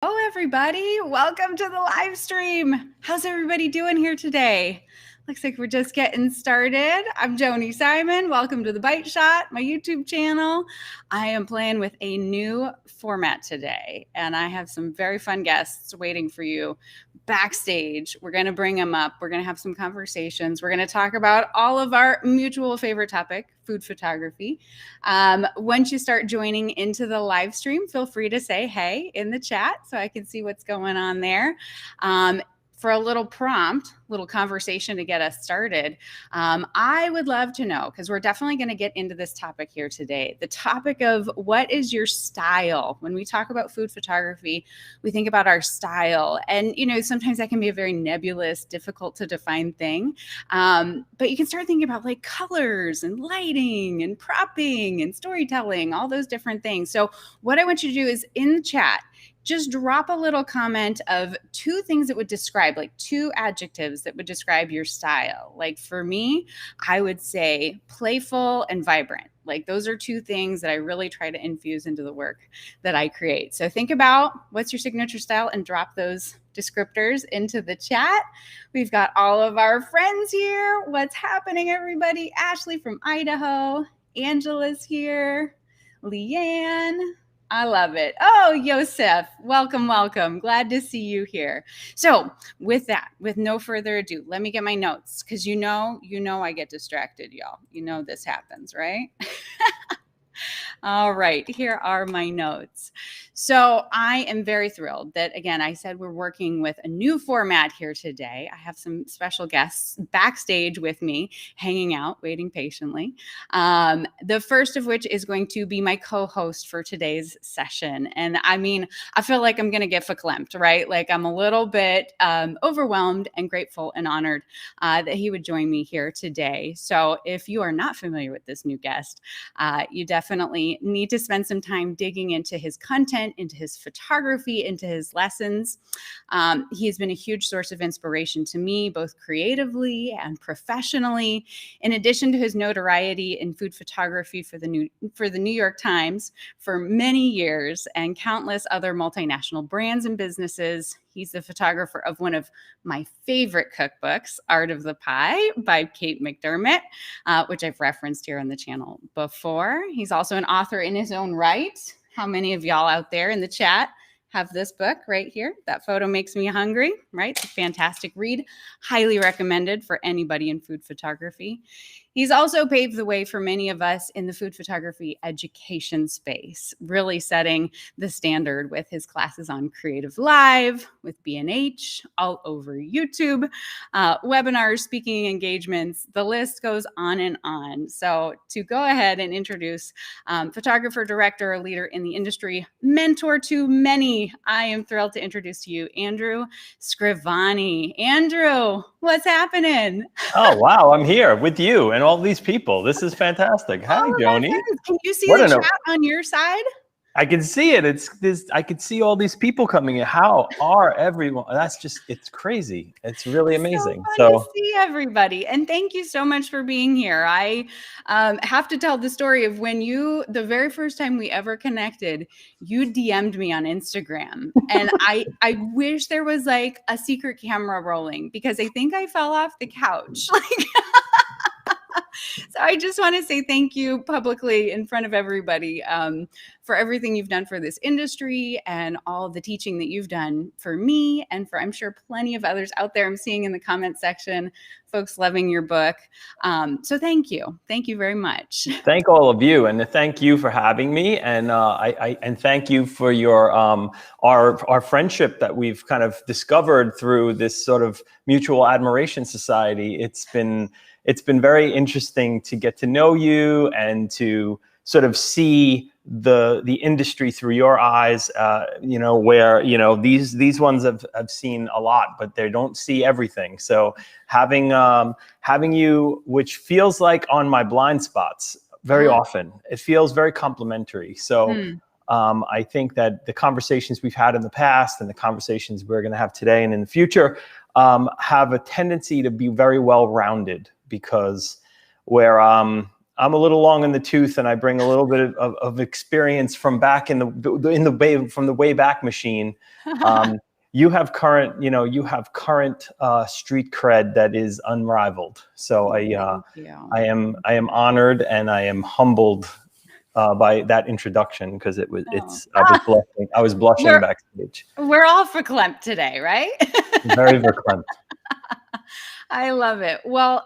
Oh, everybody, welcome to the live stream. How's everybody doing here today? Looks like we're just getting started. I'm Joni Simon. Welcome to the Bite Shot, my YouTube channel. I am playing with a new format today, and I have some very fun guests waiting for you backstage. We're going to bring them up. We're going to have some conversations. We're going to talk about all of our mutual favorite topic, food photography. Once you start joining into the live stream, feel free to say hey in the chat so I can see what's going on there. For a little prompt, little conversation to get us started, I would love to know, because we're definitely going to get into this topic here today, the topic of what is your style? When we talk about food photography, we think about our style. And, you know, sometimes that can be a very nebulous, difficult to define thing. But you can start thinking about like colors and lighting and propping and storytelling, all those different things. So what I want you to do is in the chat, just drop a little comment of two things that would describe, like two adjectives that would describe your style. Like for me, I would say playful and vibrant. Like those are two things that I really try to infuse into the work that I create. So think about what's your signature style and drop those descriptors into the chat. We've got all of our friends here. What's happening, everybody? Ashley from Idaho. Angela's here. Leanne. I love it. Oh, Yosef, welcome, welcome. Glad to see you here. So with that, with no further ado, let me get my notes, because you know I get distracted, y'all. You know this happens, right? All right, here are my notes. So I am very thrilled that, again, I said we're working with a new format here today. I have some special guests backstage with me, hanging out, waiting patiently. The first of which is going to be my co-host for today's session. And I mean, I feel like I'm going to get verklempt, right? Like I'm a little bit overwhelmed and grateful and honored that he would join me here today. So if you are not familiar with this new guest, you definitely need to spend some time digging into his content, into his photography, into his lessons. He has been a huge source of inspiration to me, both creatively and professionally. In addition to his notoriety in food photography for the New York Times for many years and countless other multinational brands and businesses, he's the photographer of one of my favorite cookbooks, Art of the Pie by Kate McDermott, which I've referenced here on the channel before. He's also an author in his own right. How many of y'all out there in the chat have this book right here? That photo makes me hungry, right? It's a fantastic read. Highly recommended for anybody in food photography. He's also paved the way for many of us in the food photography education space, really setting the standard with his classes on Creative Live, with B&H, all over YouTube, webinars, speaking engagements, the list goes on and on. So to go ahead and introduce photographer, director, leader in the industry, mentor to many, I am thrilled to introduce to you Andrew Scrivani. Andrew, what's happening? Oh, wow. I'm here with you and all these people. This is fantastic. Hi, Joni. Can you see the chat on your side? I can see it. It's this. I can see all these people coming in. How are everyone? That's just, it's crazy. It's really amazing. So fun to see everybody. And thank you so much for being here. I have to tell the story of when the very first time we ever connected, you DM'd me on Instagram. And I wish there was like a secret camera rolling, because I think I fell off the couch. So I just want to say thank you publicly in front of everybody for everything you've done for this industry and all the teaching that you've done for me and for, I'm sure, plenty of others out there. I'm seeing in the comment section, folks loving your book. So thank you. Thank you very much. Thank all of you. And thank you for having me. And and thank you for your our friendship that we've kind of discovered through this sort of mutual admiration society. It's been very interesting to get to know you and to sort of see the industry through your eyes, where, these ones have seen a lot, but they don't see everything. So having you, which feels like on my blind spots very often, it feels very complimentary. So I think that the conversations we've had in the past and the conversations we're going to have today and in the future have a tendency to be very well-rounded, because where I'm a little long in the tooth, and I bring a little bit of experience from back from the way back machine. You have current street cred that is unrivaled. So I am honored and I am humbled by that introduction, because I was blushing backstage. We're all verklempt today, right? Very verklempt. I love it. Well,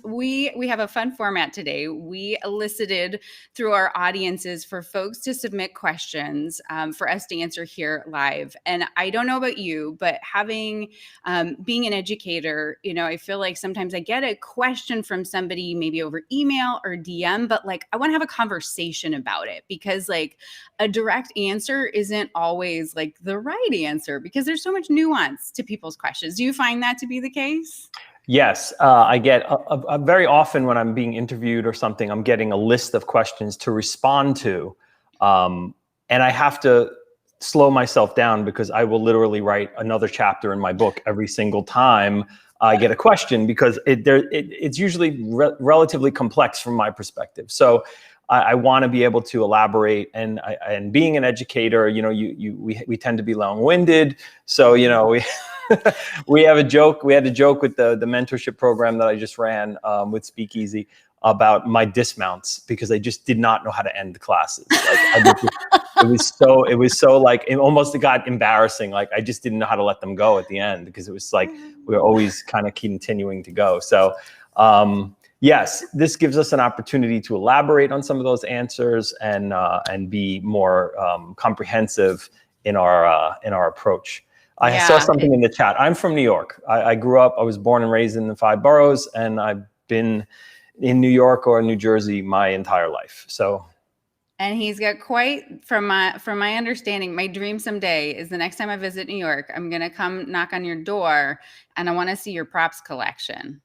we have a fun format today. We elicited through our audiences for folks to submit questions for us to answer here live. And I don't know about you, but being an educator, I feel like sometimes I get a question from somebody, maybe over email or DM, but like I want to have a conversation about it, because like a direct answer isn't always like the right answer, because there's so much nuance to people's questions. Do you find that to be the case? Yes, I get very often when I'm being interviewed or something, I'm getting a list of questions to respond to. And I have to slow myself down, because I will literally write another chapter in my book every single time I get a question, because it's usually relatively complex from my perspective. So I want to be able to elaborate, and being an educator, we tend to be long-winded. So, we had a joke with the mentorship program that I just ran with Speakeasy about my dismounts, because I just did not know how to end classes. Like, it was so like, it got embarrassing. Like, I just didn't know how to let them go at the end, because it was like we were always kind of continuing to go. So yes, this gives us an opportunity to elaborate on some of those answers and be more comprehensive in our approach. I saw something in the chat. I'm from New York. I was born and raised in the 5 boroughs, and I've been in New York or New Jersey my entire life. So. And he's got from my understanding, my dream someday is the next time I visit New York, I'm going to come knock on your door, and I want to see your props collection.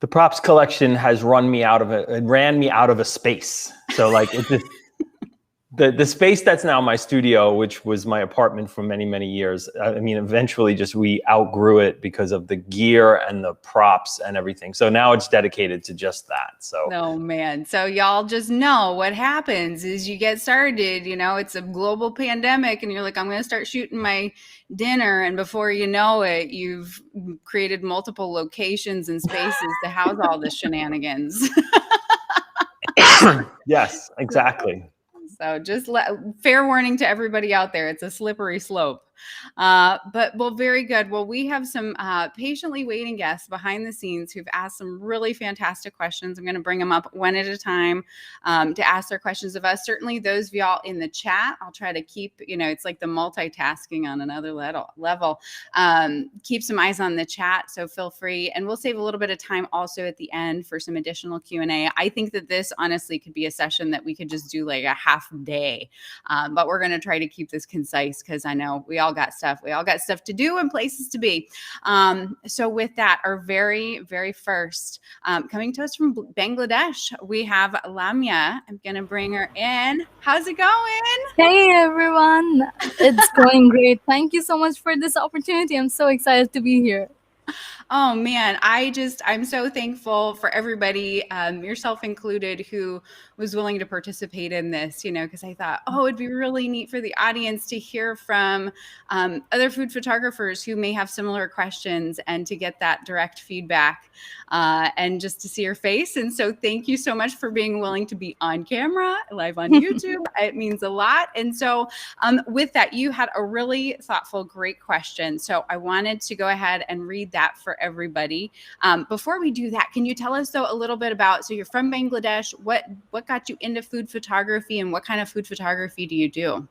The props collection has ran me out of a space. So like, it's just, the space that's now my studio, which was my apartment for many, many years. I mean, eventually we outgrew it because of the gear and the props and everything. So now it's dedicated to just that. So. Oh man. So y'all just know what happens is you get started, it's a global pandemic, and you're like, I'm going to start shooting my dinner. And before you know it, you've created multiple locations and spaces to house all the shenanigans. Yes, exactly. So just fair warning to everybody out there. It's a slippery slope. Very good. Well, we have some patiently waiting guests behind the scenes who've asked some really fantastic questions. I'm going to bring them up one at a time to ask their questions of us. Certainly those of y'all in the chat, I'll try to keep, it's like the multitasking on another level. Keep some eyes on the chat. So feel free, and we'll save a little bit of time also at the end for some additional Q&A. I think that this honestly could be a session that we could just do like a half day, but we're going to try to keep this concise, because I know we all got stuff to do and places to be. So with that, our very, very first, coming to us from Bangladesh, we have Lamia. I'm going to bring her in. How's it going? Hey everyone. It's going great. Thank you so much for this opportunity. I'm so excited to be here. Oh man, I'm so thankful for everybody, yourself included, who was willing to participate in this, because I thought, it'd be really neat for the audience to hear from other food photographers who may have similar questions, and to get that direct feedback and just to see your face. And so thank you so much for being willing to be on camera, live on YouTube. It means a lot. And so with that, you had a really thoughtful, great question. So I wanted to go ahead and read that for everybody. Before we do that, can you tell us though a little bit about, so you're from Bangladesh, what got you into food photography, and what kind of food photography do you do?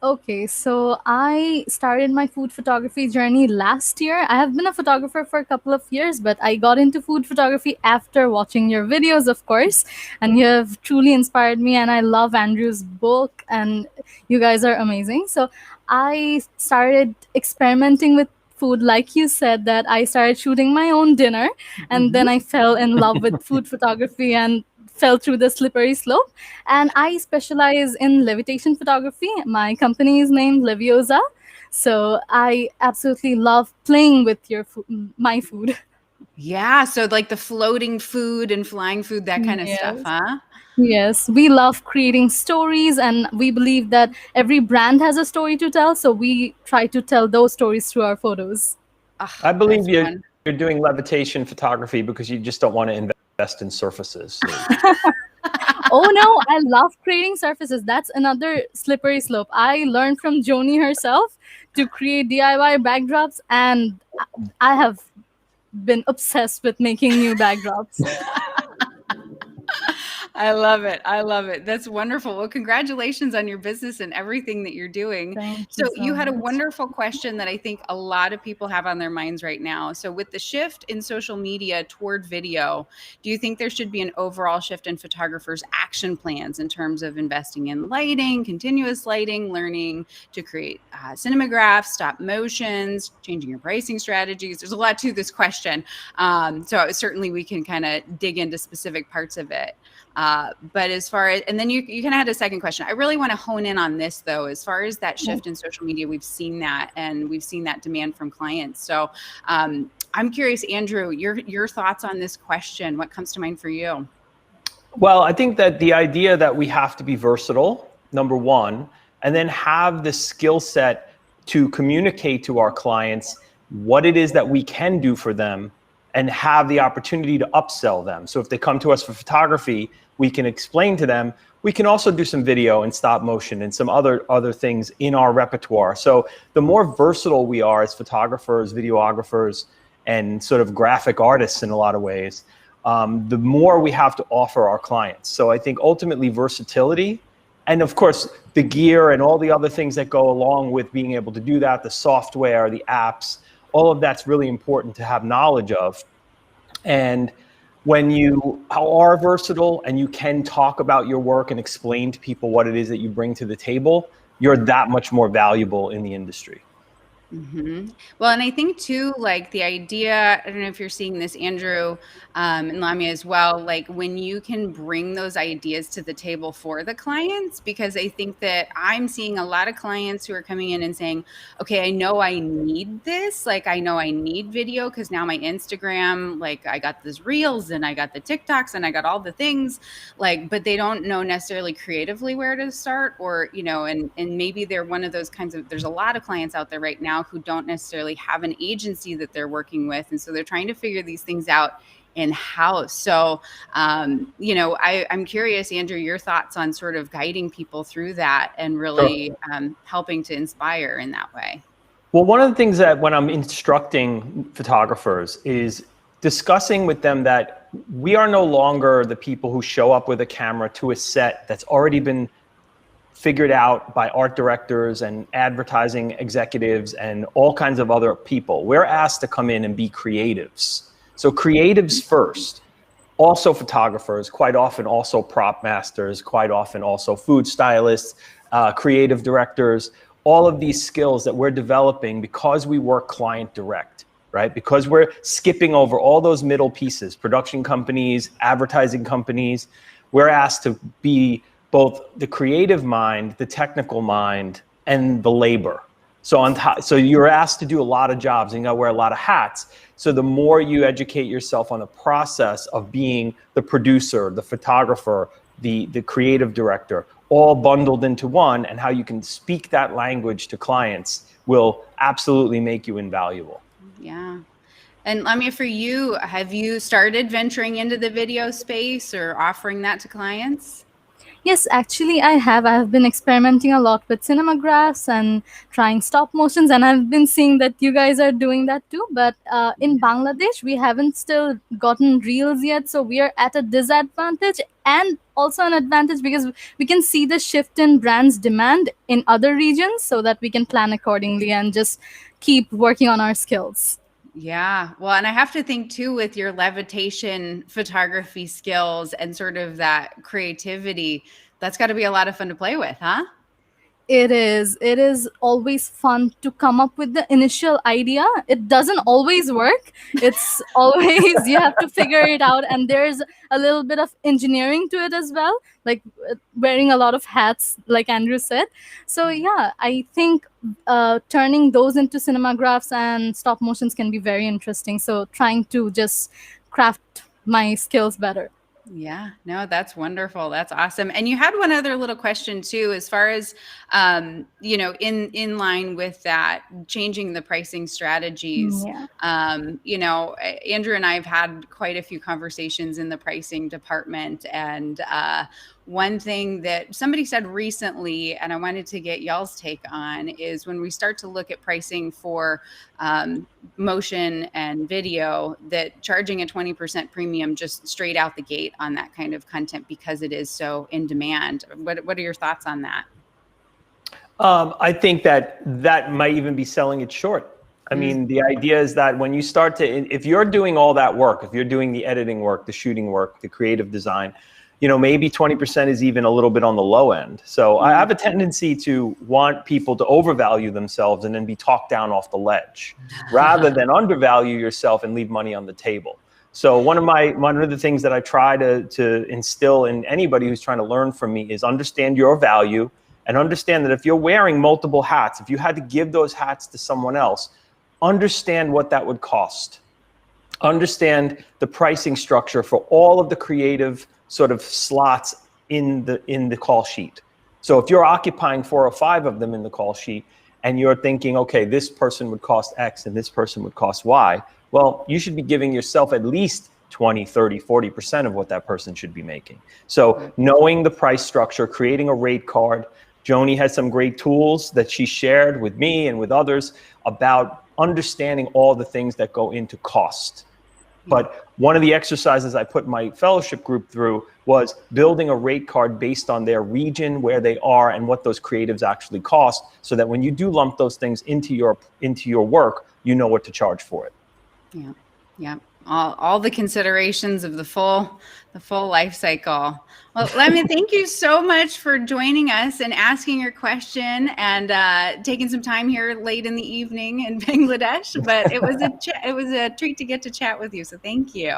Okay, so I started my food photography journey last year. I have been a photographer for a couple of years, but I got into food photography after watching your videos, of course, and you have truly inspired me, and I love Andrew's book, and you guys are amazing. So I started experimenting with food, like you said, that I started shooting my own dinner, and then I fell in love with food photography and fell through the slippery slope. And I specialize in levitation photography. My company is named Leviosa. So I absolutely love playing with my food. Yeah. So like the floating food and flying food, that kind of stuff, Yes. huh? Yes, we love creating stories, and we believe that every brand has a story to tell. So we try to tell those stories through our photos. I Ah, believe that's you're one. doing levitation photography because you just don't want to invest in surfaces. So Oh no, I love creating surfaces. That's another slippery slope. I learned from Joni herself to create DIY backdrops, and I have been obsessed with making new backdrops. I love it. I love it. That's wonderful. Well, congratulations on your business and everything that you're doing. Thank So, you so you had a much. wonderful question that I think a lot of people have on their minds right now. So, with the shift in social media toward video, do you think there should be an overall shift in photographers' action plans in terms of investing in lighting, continuous lighting, learning to create cinemagraphs, stop motions, changing your pricing strategies? There's a lot to this question. So, certainly we can kind of dig into specific parts of it. But as far as, and then you kind of had a second question. I really want to hone in on this though, as far as that shift in social media, we've seen that, and we've seen that demand from clients. So I'm curious, Andrew, your thoughts on this question. What comes to mind for you? well, I think that the idea that we have to be versatile, number one, and then have the skill set to communicate to our clients what it is that we can do for them and have the opportunity to upsell them. So if they come to us for photography, we can explain to them. We can also do some video and stop motion and some other things in our repertoire. So the more versatile we are as photographers, videographers, and sort of graphic artists in a lot of ways, the more we have to offer our clients. So I think ultimately versatility, and of course the gear and all the other things that go along with being able to do that, the software, the apps, all of that's really important to have knowledge of. And when you are versatile and you can talk about your work and explain to people what it is that you bring to the table, you're that much more valuable in the industry. Well, and I think too, like the idea, I don't know if you're seeing this, Andrew, and Lamia as well, like when you can bring those ideas to the table for the clients, because I think that I'm seeing a lot of clients who are coming in and saying, okay, I know I need this. Like, I know I need video because now my Instagram, like I got this reels and I got the TikToks and I got all the things, like, but they don't know necessarily creatively where to start, or, and maybe they're one of those kinds of, there's a lot of clients out there right now who don't necessarily have an agency that they're working with. And so they're trying to figure these things out in house. So, I'm curious, Andrew, your thoughts on sort of guiding people through that and Sure. really helping to inspire in that way. Well, one of the things that when I'm instructing photographers is discussing with them that we are no longer the people who show up with a camera to a set that's already been figured out by art directors and advertising executives and all kinds of other people. We're asked to come in and be creatives. So creatives first, also photographers, quite often also prop masters, quite often also food stylists, creative directors, all of these skills that we're developing because we work client direct, right? Because we're skipping over all those middle pieces, production companies, advertising companies. We're asked to be both the creative mind, the technical mind, and the labor. So you're asked to do a lot of jobs and you gotta wear a lot of hats. So the more you educate yourself on the process of being the producer, the photographer, the creative director, all bundled into one, and how you can speak that language to clients will absolutely make you invaluable. Yeah. And Lamia, for you, have you started venturing into the video space or offering that to clients? Yes, actually, I have. I have been experimenting a lot with cinemagraphs and trying stop motions, and I've been seeing that you guys are doing that too. But in Bangladesh, we haven't still gotten reels yet, so we are at a disadvantage and also an advantage because we can see the shift in brands' demand in other regions, so that we can plan accordingly and just keep working on our skills. Yeah. Well, and I have to think too, with your levitation photography skills and sort of that creativity, that's got to be a lot of fun to play with, huh? It is. It is always fun to come up with the initial idea. It doesn't always work. It's always, you have to figure it out. And there's a little bit of engineering to it as well, like wearing a lot of hats, like Andrew said. So, yeah, I think turning those into cinemagraphs and stop motions can be very interesting. So, trying to just craft my skills better. Yeah, no, that's wonderful. That's awesome. And you had one other little question too, as far as, you know, in line with that, changing the pricing strategies. Yeah. You know, Andrew and I have had quite a few conversations in the pricing department, and one thing that somebody said recently, and I wanted to get y'all's take on, is when we start to look at pricing for motion and video, that charging a 20% premium just straight out the gate on that kind of content because it is so in demand. What are your thoughts on that? I think that might even be selling it short. I mean, the idea is that when you start to, if you're doing all that work, if you're doing the editing work, the shooting work, the creative design, you know, maybe 20% is even a little bit on the low end. So I have a tendency to want people to overvalue themselves and then be talked down off the ledge rather than undervalue yourself and leave money on the table. So one of the things that I try to instill in anybody who's trying to learn from me is understand your value and understand that if you're wearing multiple hats, if you had to give those hats to someone else, understand what that would cost. Understand the pricing structure for all of the creative sort of slots in the call sheet. So if you're occupying 4 or 5 of them in the call sheet and you're thinking, okay, this person would cost X and this person would cost Y, well, you should be giving yourself at least 20, 30, 40% of what that person should be making. So knowing the price structure, creating a rate card. Joni has some great tools that she shared with me and with others about understanding all the things that go into cost. But one of the exercises I put my fellowship group through was building a rate card based on their region, where they are, and what those creatives actually cost, so that when you do lump those things into your work, you know what to charge for it. Yeah, yeah. All the considerations of the full life cycle. Well, Lemon, thank you so much for joining us and asking your question and taking some time here late in the evening in Bangladesh. But it was a treat to get to chat with you. So thank you.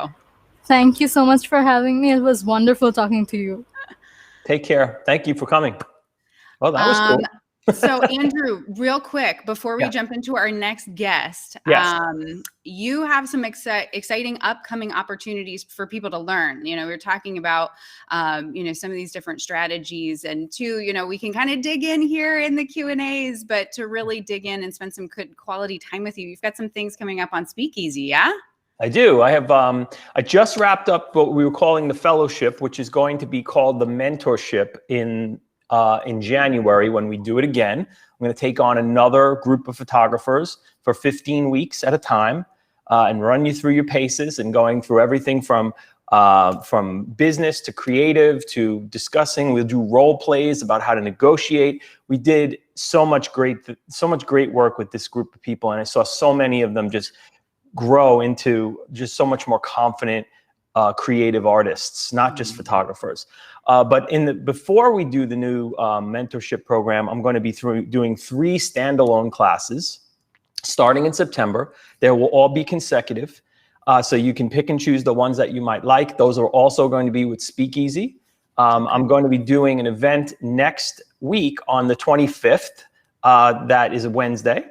Thank you so much for having me. It was wonderful talking to you. Take care. Thank you for coming. Well, that was cool. So Andrew, real quick, before we jump into our next guest, you have some exciting upcoming opportunities for people to learn. You know, we're talking about, you know, some of these different strategies, and two, you know, we can kind of dig in here in the Q&As, but to really dig in and spend some good quality time with you, you've got some things coming up on Speakeasy, yeah? I do. I have. I just wrapped up what we were calling the fellowship, which is going to be called the mentorship in January when we do it again. I'm going to take on another group of photographers for 15 weeks at a time and run you through your paces and going through everything from business to creative to discussing. We'll do role plays about how to negotiate. We did so much great work with this group of people, and I saw so many of them just grow into just so much more confident creative artists, not just photographers. But before we do the new mentorship program, I'm going to be doing 3 standalone classes starting in September. They will all be consecutive. So you can pick and choose the ones that you might like. Those are also going to be with Speakeasy. I'm going to be doing an event next week on the 25th. That is a Wednesday,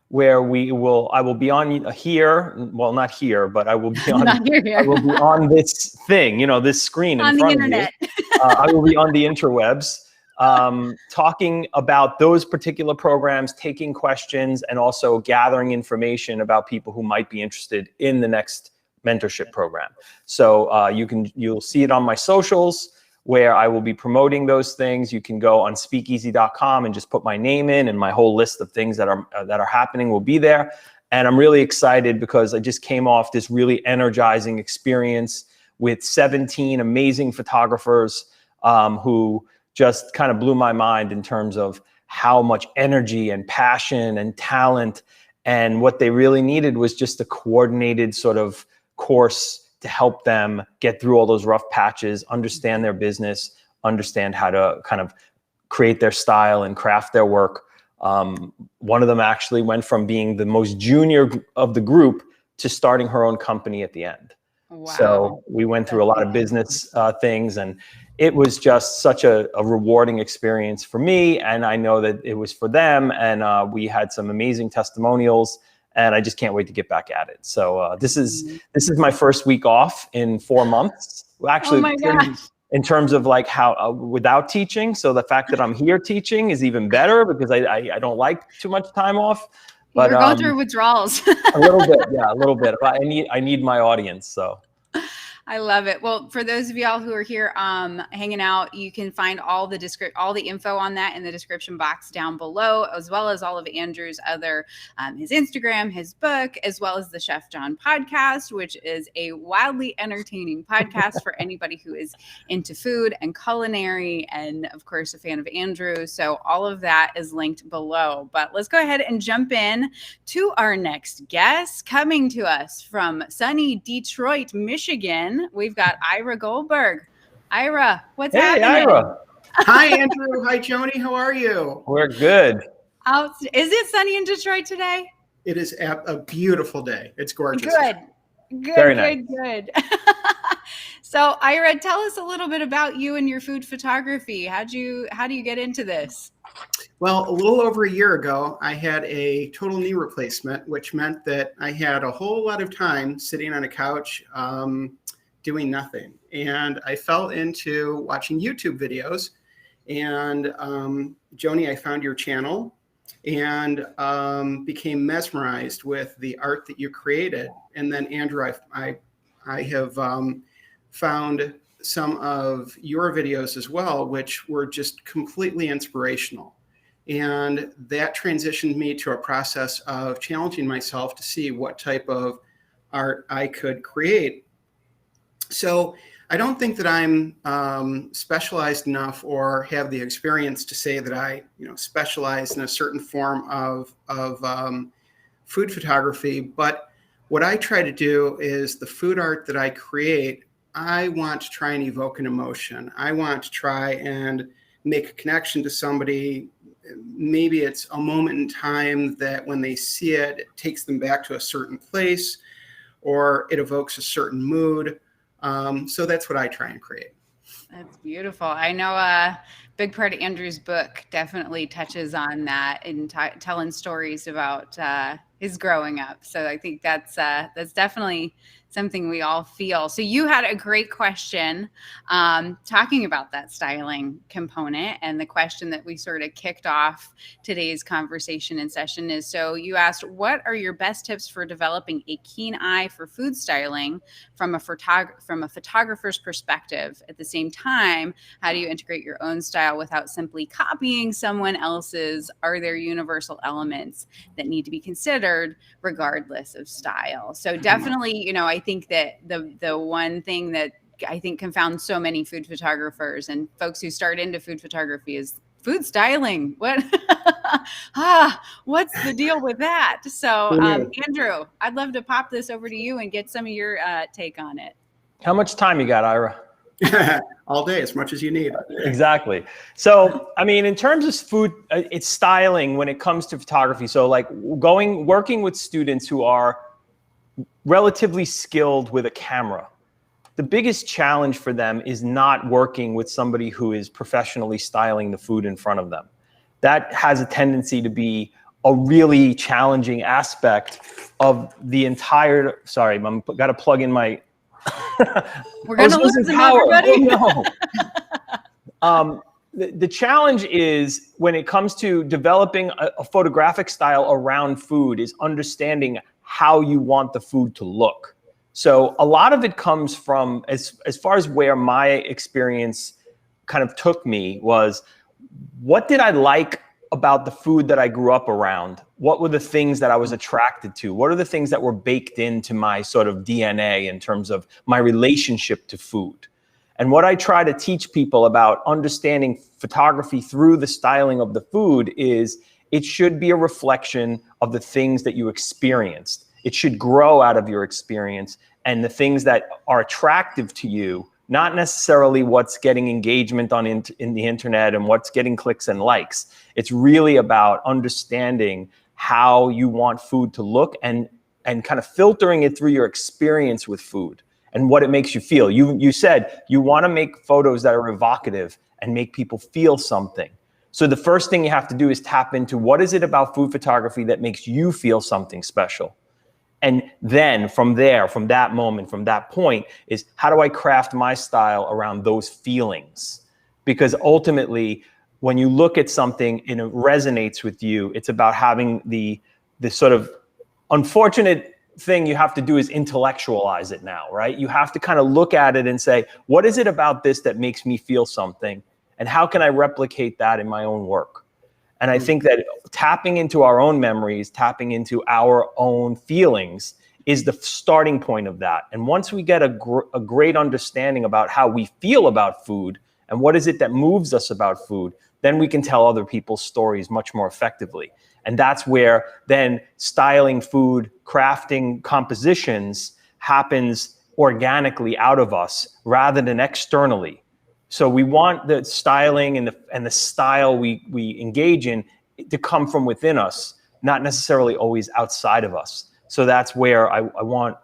where I will be on here. Well, not here, but I will be on. I will be on this thing, you know, this screen in front of you. I will be on the interwebs, talking about those particular programs, taking questions, and also gathering information about people who might be interested in the next mentorship program. So you'll see it on my socials, where I will be promoting those things. You can go on speakeasy.com and just put my name in, and my whole list of things that are happening will be there. And I'm really excited because I just came off this really energizing experience with 17 amazing photographers who just kind of blew my mind in terms of how much energy and passion and talent, and what they really needed was just a coordinated sort of course to help them get through all those rough patches, understand their business, understand how to kind of create their style and craft their work. One of them actually went from being the most junior of the group to starting her own company at the end. Wow. So we went through a lot of business things, and it was just such a rewarding experience for me. And I know that it was for them. And we had some amazing testimonials, and I just can't wait to get back at it. So this is my first week off in 4 months. Well, actually, oh my gosh. In terms of like how without teaching. So the fact that I'm here teaching is even better because I don't like too much time off. But you're going through withdrawals. a little bit, yeah, a little bit. I need my audience, so. I love it. Well, for those of y'all who are here hanging out, you can find all the info on that in the description box down below, as well as all of Andrew's other, his Instagram, his book, as well as the Chef John podcast, which is a wildly entertaining podcast for anybody who is into food and culinary, and of course, a fan of Andrew. So all of that is linked below. But let's go ahead and jump in to our next guest, coming to us from sunny Detroit, Michigan. We've got Ira Goldberg. Ira, what's happening? Hey, Ira. Hi, Andrew. Hi, Joni. How are you? We're good. Is it sunny in Detroit today? It is a beautiful day. It's gorgeous. Good. Very nice. Good. So, Ira, tell us a little bit about you and your food photography. How do you get into this? Well, a little over a year ago, I had a total knee replacement, which meant that I had a whole lot of time sitting on a couch doing nothing. And I fell into watching YouTube videos. And Joni, I found your channel and became mesmerized with the art that you created. And then, Andrew, I have found some of your videos as well, which were just completely inspirational. And that transitioned me to a process of challenging myself to see what type of art I could create. So I don't think that I'm specialized enough or have the experience to say that I, specialize in a certain form of food photography. But what I try to do is the food art that I create, I want to try and evoke an emotion. I want to try and make a connection to somebody. Maybe it's a moment in time that when they see it, it takes them back to a certain place, or it evokes a certain mood. So that's what I try and create. That's beautiful. I know a big part of Andrew's book definitely touches on that and telling stories about his growing up. So I think that's definitely something we all feel. So you had a great question talking about that styling component, and the question that we sort of kicked off today's conversation and session is, so you asked, what are your best tips for developing a keen eye for food styling from a photographer's perspective? At the same time, how do you integrate your own style without simply copying someone else's? Are there universal elements that need to be considered regardless of style? So definitely, I think that the one thing that I think confounds so many food photographers and folks who start into food photography is food styling. What's the deal with that? So Andrew, I'd love to pop this over to you and get some of your take on it. How much time you got, Ira? All day, as much as you need. Exactly. So, in terms of food, it's styling when it comes to photography. So like working with students who are relatively skilled with a camera. The biggest challenge for them is not working with somebody who is professionally styling the food in front of them. That has a tendency to be a really challenging aspect of the entire, sorry, I'm got to plug in my, we're going to lose everybody. Oh, no. The challenge is when it comes to developing a photographic style around food is understanding how you want the food to look. So a lot of it comes from, as far as where my experience kind of took me, was what did I like about the food that I grew up around? What were the things that I was attracted to? What are the things that were baked into my sort of DNA in terms of my relationship to food? And what I try to teach people about understanding photography through the styling of the food is it should be a reflection of the things that you experienced. It should grow out of your experience, and the things that are attractive to you not necessarily what's getting engagement on in the internet and what's getting clicks and likes. It's really about understanding how you want food to look and kind of filtering it through your experience with food and what it makes you feel. You said you want to make photos that are evocative and make people feel something. So the first thing you have to do is tap into what is it about food photography that makes you feel something special. And then from there, from that moment, from that point, is how do I craft my style around those feelings? Because ultimately, when you look at something and it resonates with you, it's about having the sort of unfortunate thing you have to do is intellectualize it now, right? You have to kind of look at it and say, what is it about this that makes me feel something? And how can I replicate that in my own work? And I think that tapping into our own memories, tapping into our own feelings is the starting point of that. And once we get a great understanding about how we feel about food and what is it that moves us about food, then we can tell other people's stories much more effectively. And that's where then styling food, crafting compositions happens organically out of us rather than externally. So we want the styling and the style we engage in to come from within us, not necessarily always outside of us. So that's where I want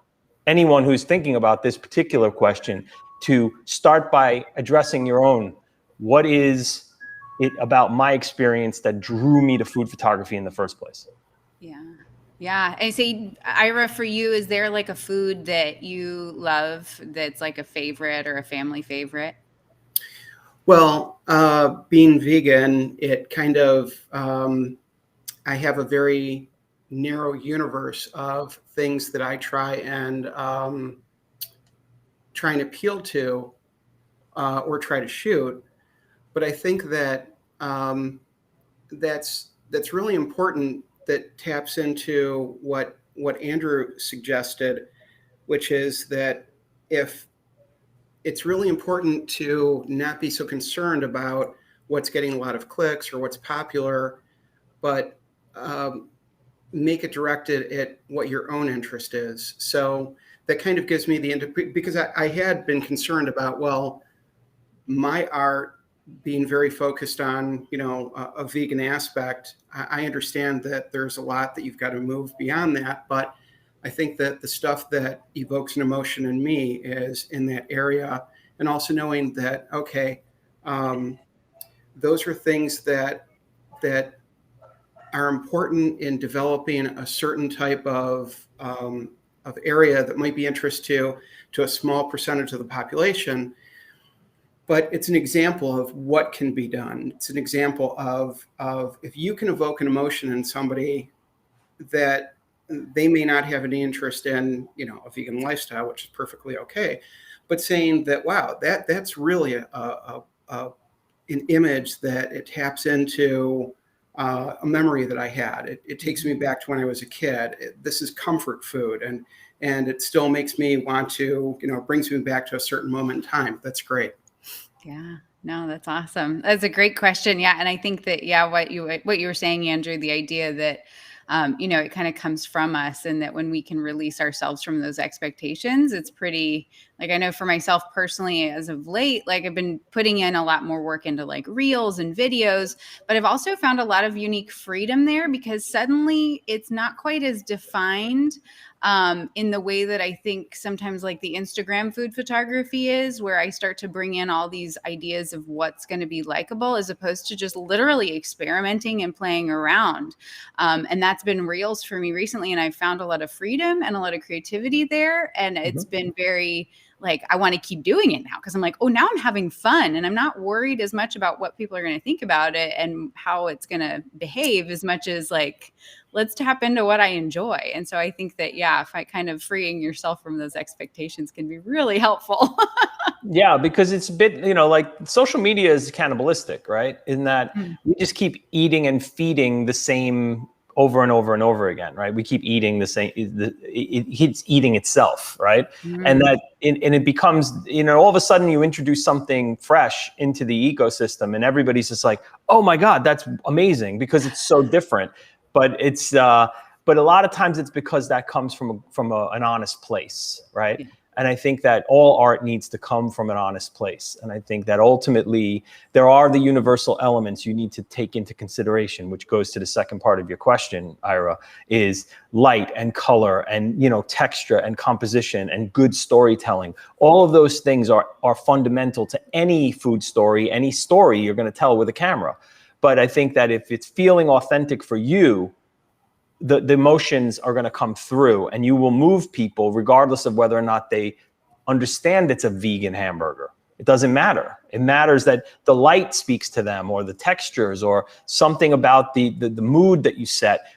anyone who's thinking about this particular question to start by addressing your own. What is it about my experience that drew me to food photography in the first place? Yeah. Yeah. And say, Ira, for you, is there like a food that you love that's like a favorite or a family favorite? Well, being vegan, it kind of, I have a very narrow universe of things that I try and appeal to or try to shoot. But I think that that's really important, that taps into what Andrew suggested, which is that if it's really important to not be so concerned about what's getting a lot of clicks or what's popular, but make it directed at what your own interest is. So that kind of gives me because I had been concerned about, well, my art being very focused on, a vegan aspect. I understand that there's a lot that you've got to move beyond that, but I think that the stuff that evokes an emotion in me is in that area. And also knowing that, okay, those are things that are important in developing a certain type of area that might be interest to a small percentage of the population. But it's an example of what can be done. It's an example of if you can evoke an emotion in somebody that they may not have any interest in, a vegan lifestyle, which is perfectly okay. But saying that, wow, that's really an image that it taps into a memory that I had. It takes me back to when I was a kid. This is comfort food, and it still makes me want to, brings me back to a certain moment in time. That's great. Yeah, no, that's awesome. That's a great question. Yeah. And I think that, what you were saying, Andrew, the idea that, it kind of comes from us, and that when we can release ourselves from those expectations, it's pretty, like, I know for myself personally, as of late, like I've been putting in a lot more work into like reels and videos, but I've also found a lot of unique freedom there, because suddenly it's not quite as defined in the way that I think sometimes like the Instagram food photography is, where I start to bring in all these ideas of what's going to be likable, as opposed to just literally experimenting and playing around. And that's been reels for me recently. And I found a lot of freedom and a lot of creativity there. And it's been very, like, I want to keep doing it now, because I'm like, oh, now I'm having fun, and I'm not worried as much about what people are going to think about it and how it's going to behave, as much as like, let's tap into what I enjoy. And so I think that, if I kind of freeing yourself from those expectations can be really helpful. Yeah, because it's a bit, like social media is cannibalistic, right? In that we just keep eating and feeding the same over and over and over again, right? We keep eating the same, it's eating itself, right? And that, and it becomes, all of a sudden you introduce something fresh into the ecosystem, and everybody's just like, oh my God, that's amazing, because it's so different. But it's, but a lot of times it's because that comes from an honest place, right? And I think that all art needs to come from an honest place. And I think that ultimately there are the universal elements you need to take into consideration, which goes to the second part of your question, Ira, is light and color and, you know, texture and composition and good storytelling. All of those things are fundamental to any food story, any story you're going to tell with a camera. But I think that if it's feeling authentic for you, the emotions are going to come through, and you will move people regardless of whether or not they understand it's a vegan hamburger. It doesn't matter. It matters that the light speaks to them, or the textures, or something about the mood that you set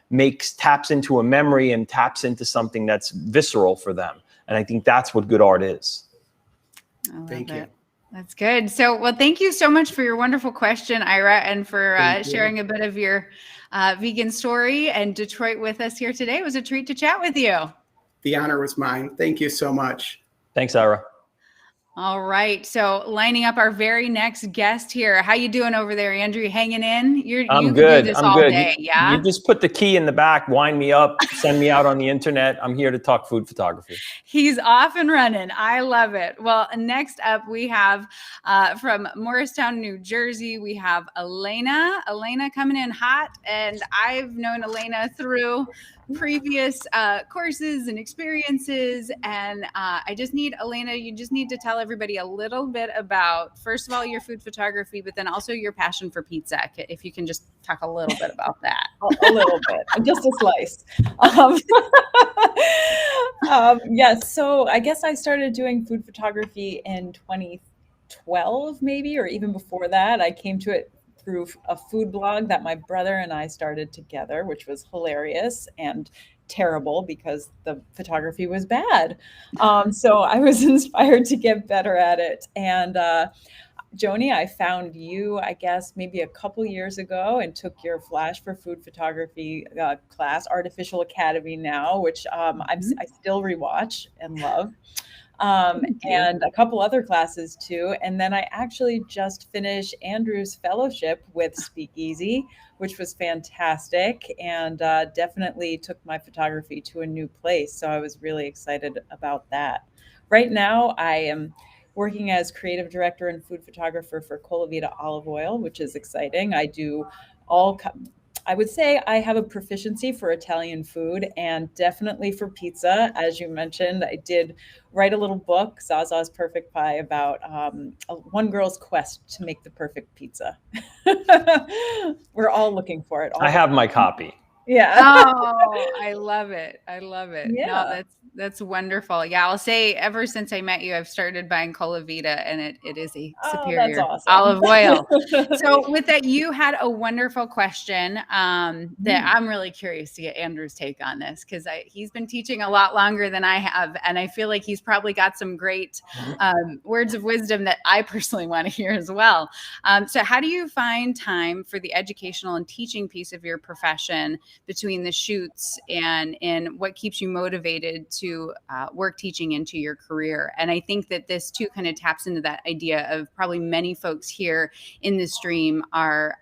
taps into a memory and taps into something that's visceral for them. And I think that's what good art is. Thank you. That's good. So, well, thank you so much for your wonderful question, Ira, and for sharing a bit of your vegan story and Detroit with us here today. It was a treat to chat with you. The honor was mine. Thank you so much. Thanks, Ira. All right. So lining up our very next guest here. How you doing over there, Andrew? Hanging in? I'm good. Do this I'm all good. day, yeah? You just put the key in the back, wind me up, send me out on the internet. I'm here to talk food photography. He's off and running. I love it. Well, next up we have from Morristown, New Jersey, we have Elena. Elena coming in hot, and I've known Elena through previous courses and experiences. And I just need, Elena, you just need to tell everybody a little bit about, first of all, your food photography, but then also your passion for pizza. If you can just talk a little bit about that. A little bit, just a slice. Yes, so I guess I started doing food photography in 2012, maybe, or even before that. I came to it through a food blog that my brother and I started together, which was hilarious and terrible because the photography was bad. So I was inspired to get better at it. And Joni, I found you, I guess, maybe a couple years ago and took your Flash for Food Photography class, Artificial Academy now, which I still rewatch and love. And a couple other classes too. And then I actually just finished Andrew's fellowship with Speakeasy, which was fantastic, and definitely took my photography to a new place. So I was really excited about that. Right now, I am working as creative director and food photographer for Colavita Olive Oil, which is exciting. I do I would say I have a proficiency for Italian food and definitely for pizza. As you mentioned, I did write a little book, Zaza's Perfect Pie, about one girl's quest to make the perfect pizza. We're all looking for it. I have my copy. Yeah. Oh, I love it. I love it. Yeah. No, that's wonderful. Yeah, I'll say ever since I met you, I've started buying Colavita, and it is a superior awesome. olive oil. So with that, you had a wonderful question that I'm really curious to get Andrew's take on this, because he's been teaching a lot longer than I have, and I feel like he's probably got some great words of wisdom that I personally want to hear as well. So how do you find time for the educational and teaching piece of your profession between the shoots and what keeps you motivated to work teaching into your career? And I think that this too kind of taps into that idea of probably many folks here in this stream are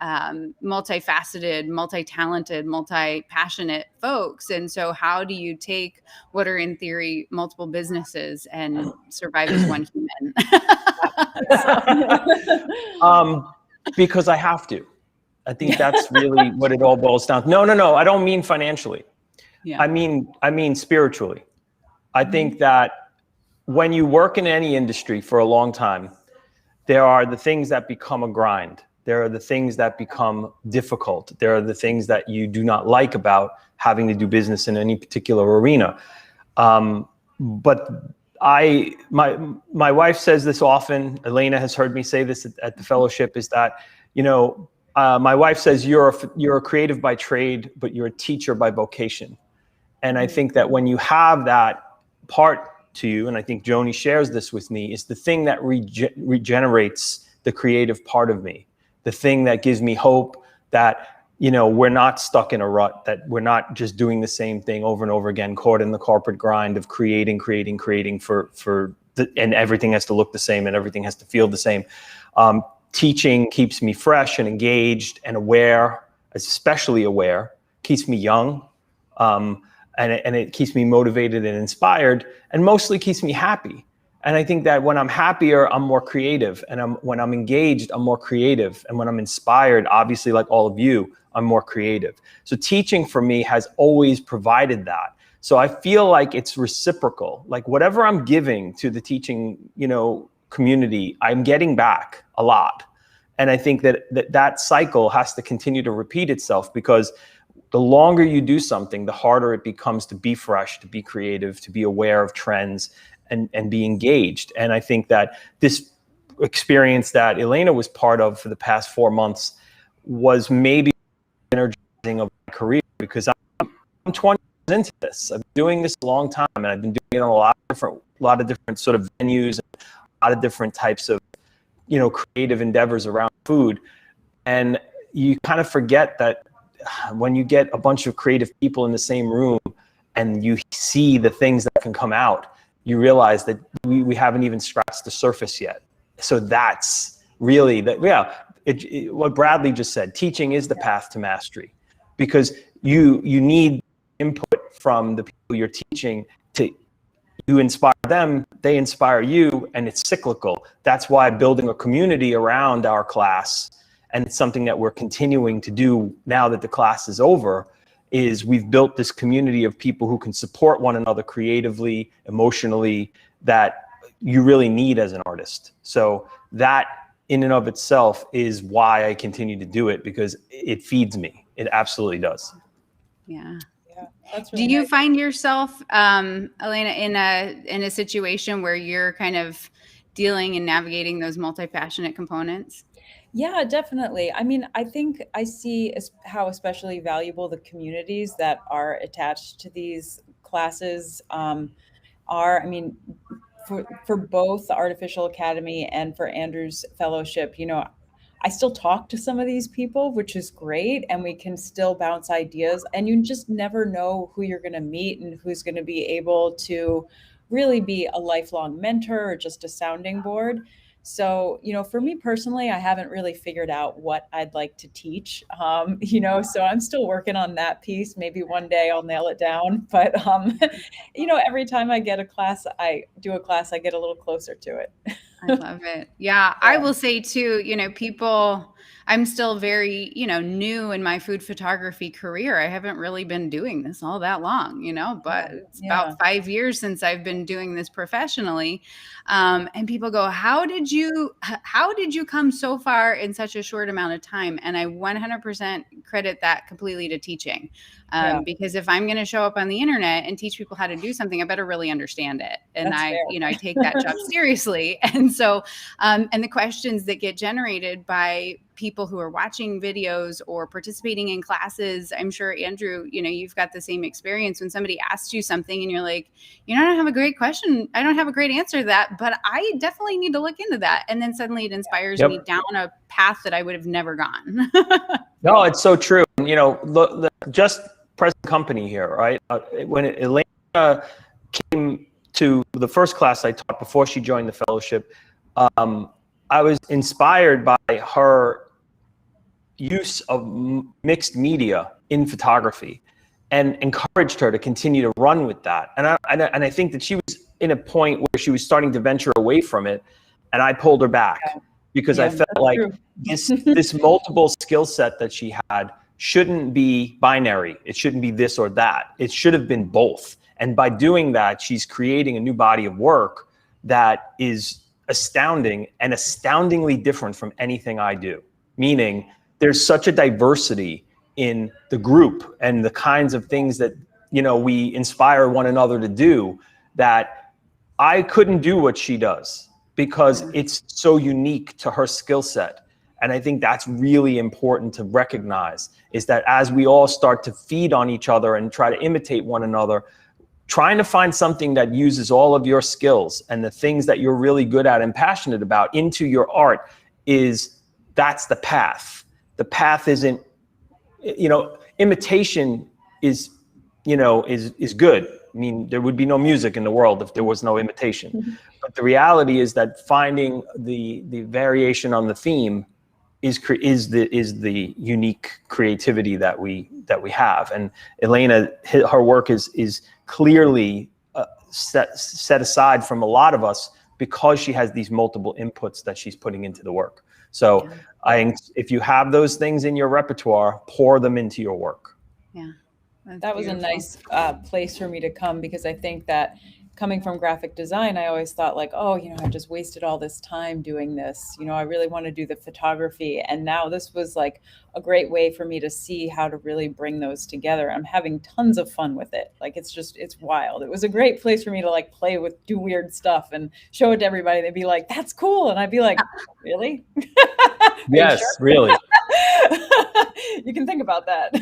multifaceted, multi-talented, multi-passionate folks. And so how do you take what are in theory multiple businesses and survive as one human? Because I have to. I think that's really what it all boils down to. No. I don't mean financially. Yeah. I mean spiritually. I think that when you work in any industry for a long time, there are the things that become a grind. There are the things that become difficult. There are the things that you do not like about having to do business in any particular arena. But my wife says this often. Elena has heard me say this at the fellowship, is that, my wife says you're a creative by trade, but you're a teacher by vocation. And I think that when you have that part to you, and I think Joni shares this with me, is the thing that regenerates the creative part of me, the thing that gives me hope that, we're not stuck in a rut, that we're not just doing the same thing over and over again, caught in the corporate grind of creating and everything has to look the same and everything has to feel the same. Teaching keeps me fresh and engaged and aware, especially aware, keeps me young. and it keeps me motivated and inspired, and mostly keeps me happy. And I think that when I'm happier, I'm more creative. And when I'm engaged, I'm more creative. And when I'm inspired, obviously, like all of you, I'm more creative. So teaching for me has always provided that. So I feel like it's reciprocal. Like whatever I'm giving to the teaching, community, I'm getting back a lot. And I think that cycle has to continue to repeat itself, because the longer you do something, the harder it becomes to be fresh, to be creative, to be aware of trends, and be engaged. And I think that this experience that Elena was part of for the past 4 months was maybe energizing of my career, because I'm 20 years into this. I've been doing this a long time, and I've been doing it in a lot of different sort of venues, and a lot of different types of, creative endeavors around food. And you kind of forget that when you get a bunch of creative people in the same room and you see the things that can come out, you realize that we haven't even scratched the surface yet. So that's really what Bradley just said. Teaching is the path to mastery, because you need input from the people you're teaching. You inspire them, they inspire you, and it's cyclical. That's why building a community around our class, and it's something that we're continuing to do now that the class is over, is we've built this community of people who can support one another creatively, emotionally, that you really need as an artist. So that in and of itself is why I continue to do it, because it feeds me. It absolutely does. Yeah. That's Do really you nice. find yourself, Elena, in a situation where you're kind of dealing and navigating those multi-passionate components? Yeah, definitely. I mean, I think I see how especially valuable the communities that are attached to these classes are. I mean, for both the Artificial Academy and for Andrew's fellowship, I still talk to some of these people, which is great, and we can still bounce ideas, and you just never know who you're going to meet and who's going to be able to really be a lifelong mentor or just a sounding board. So, for me personally, I haven't really figured out what I'd like to teach, so I'm still working on that piece. Maybe one day I'll nail it down. But, every time I get a class, I get a little closer to it. I love it. Yeah, I will say too, people, I'm still very, new in my food photography career. I haven't really been doing this all that long, but it's about 5 years since I've been doing this professionally. And people go, how did you come so far in such a short amount of time? And I 100% credit that completely to teaching. Because if I'm going to show up on the internet and teach people how to do something, I better really understand it. And I take that job seriously. And so, and the questions that get generated by people who are watching videos or participating in classes, I'm sure, Andrew, you've got the same experience when somebody asks you something and you're like, I don't have a great question. I don't have a great answer to that, but I definitely need to look into that. And then suddenly it inspires me down a path that I would have never gone. No, it's so true. Look, just present company here, right? When Elena came to the first class I taught before she joined the fellowship, I was inspired by her use of mixed media in photography, and encouraged her to continue to run with that. And I think that she was in a point where she was starting to venture away from it, and I pulled her back, because I felt like this multiple skill set that she had shouldn't be binary. It shouldn't be this or that. It should have been both. And by doing that, she's creating a new body of work that is astounding and astoundingly different from anything I do. Meaning, there's such a diversity in the group and the kinds of things that, we inspire one another to do, that I couldn't do what she does, because it's so unique to her skill set. And I think that's really important to recognize, is that as we all start to feed on each other and try to imitate one another, trying to find something that uses all of your skills and the things that you're really good at and passionate about into your art, that's the path. The path isn't, imitation is good. I mean, there would be no music in the world if there was no imitation. But the reality is that finding the variation on the theme is the unique creativity that we have. And Elena, her work is clearly set aside from a lot of us because she has these multiple inputs that she's putting into the work. So if you have those things in your repertoire, pour them into your work. Yeah. That was a nice place for me to come, because I think that coming from graphic design, I always thought like, oh, I just wasted all this time doing this. I really want to do the photography. And now this was like a great way for me to see how to really bring those together. I'm having tons of fun with it. Like, it's wild. It was a great place for me to like do weird stuff and show it to everybody. They'd be like, that's cool. And I'd be like, really? Yes, really. You can think about that.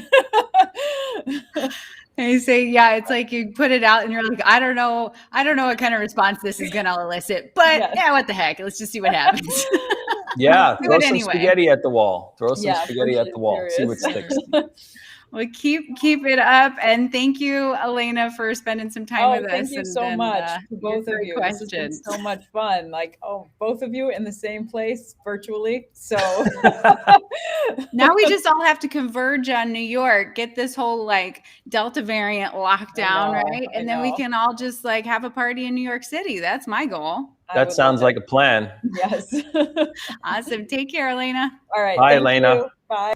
And you say, yeah, it's like you put it out and you're like, I don't know what kind of response this is going to elicit, but yeah, what the heck? Let's just see what happens. Yeah, throw some spaghetti at the wall. Throw some spaghetti at the wall. Serious. See what sticks. Well, keep it up, and thank you, Elena, for spending some time with us. Thank you so much to both of you. This has been so much fun. Like, both of you in the same place virtually. So now we just all have to converge on New York, get this whole like Delta variant lockdown, right? And then we can all just like have a party in New York City. That's my goal. That sounds like a plan. Yes. Awesome. Take care, Elena. All right. Bye, Elena. Bye.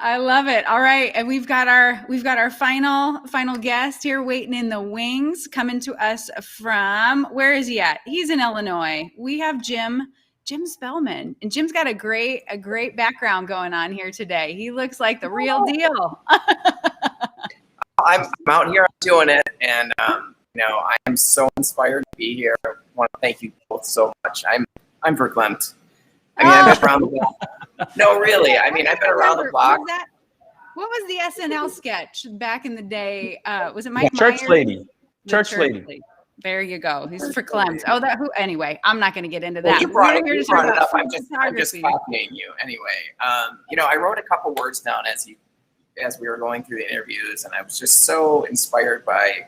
I love it. All right. And we've got our final guest here waiting in the wings, coming to us from, where is he at? He's in Illinois. We have Jim Spellman, and Jim's got a great background going on here today. He looks like the real deal. I'm out here doing it, and I am so inspired to be here. I want to thank you both so much. I'm verklempt. I mean, I've been around the block. No, really. I mean, I've been around the block. What was the SNL sketch back in the day? Was it Mike Church Myers? Lady? Church Lady. There you go. He's verklempt. Anyway, I'm not going to get into that. Well, you brought it up. I'm just copying you. Anyway, I wrote a couple words down as we were going through the interviews, and I was just so inspired by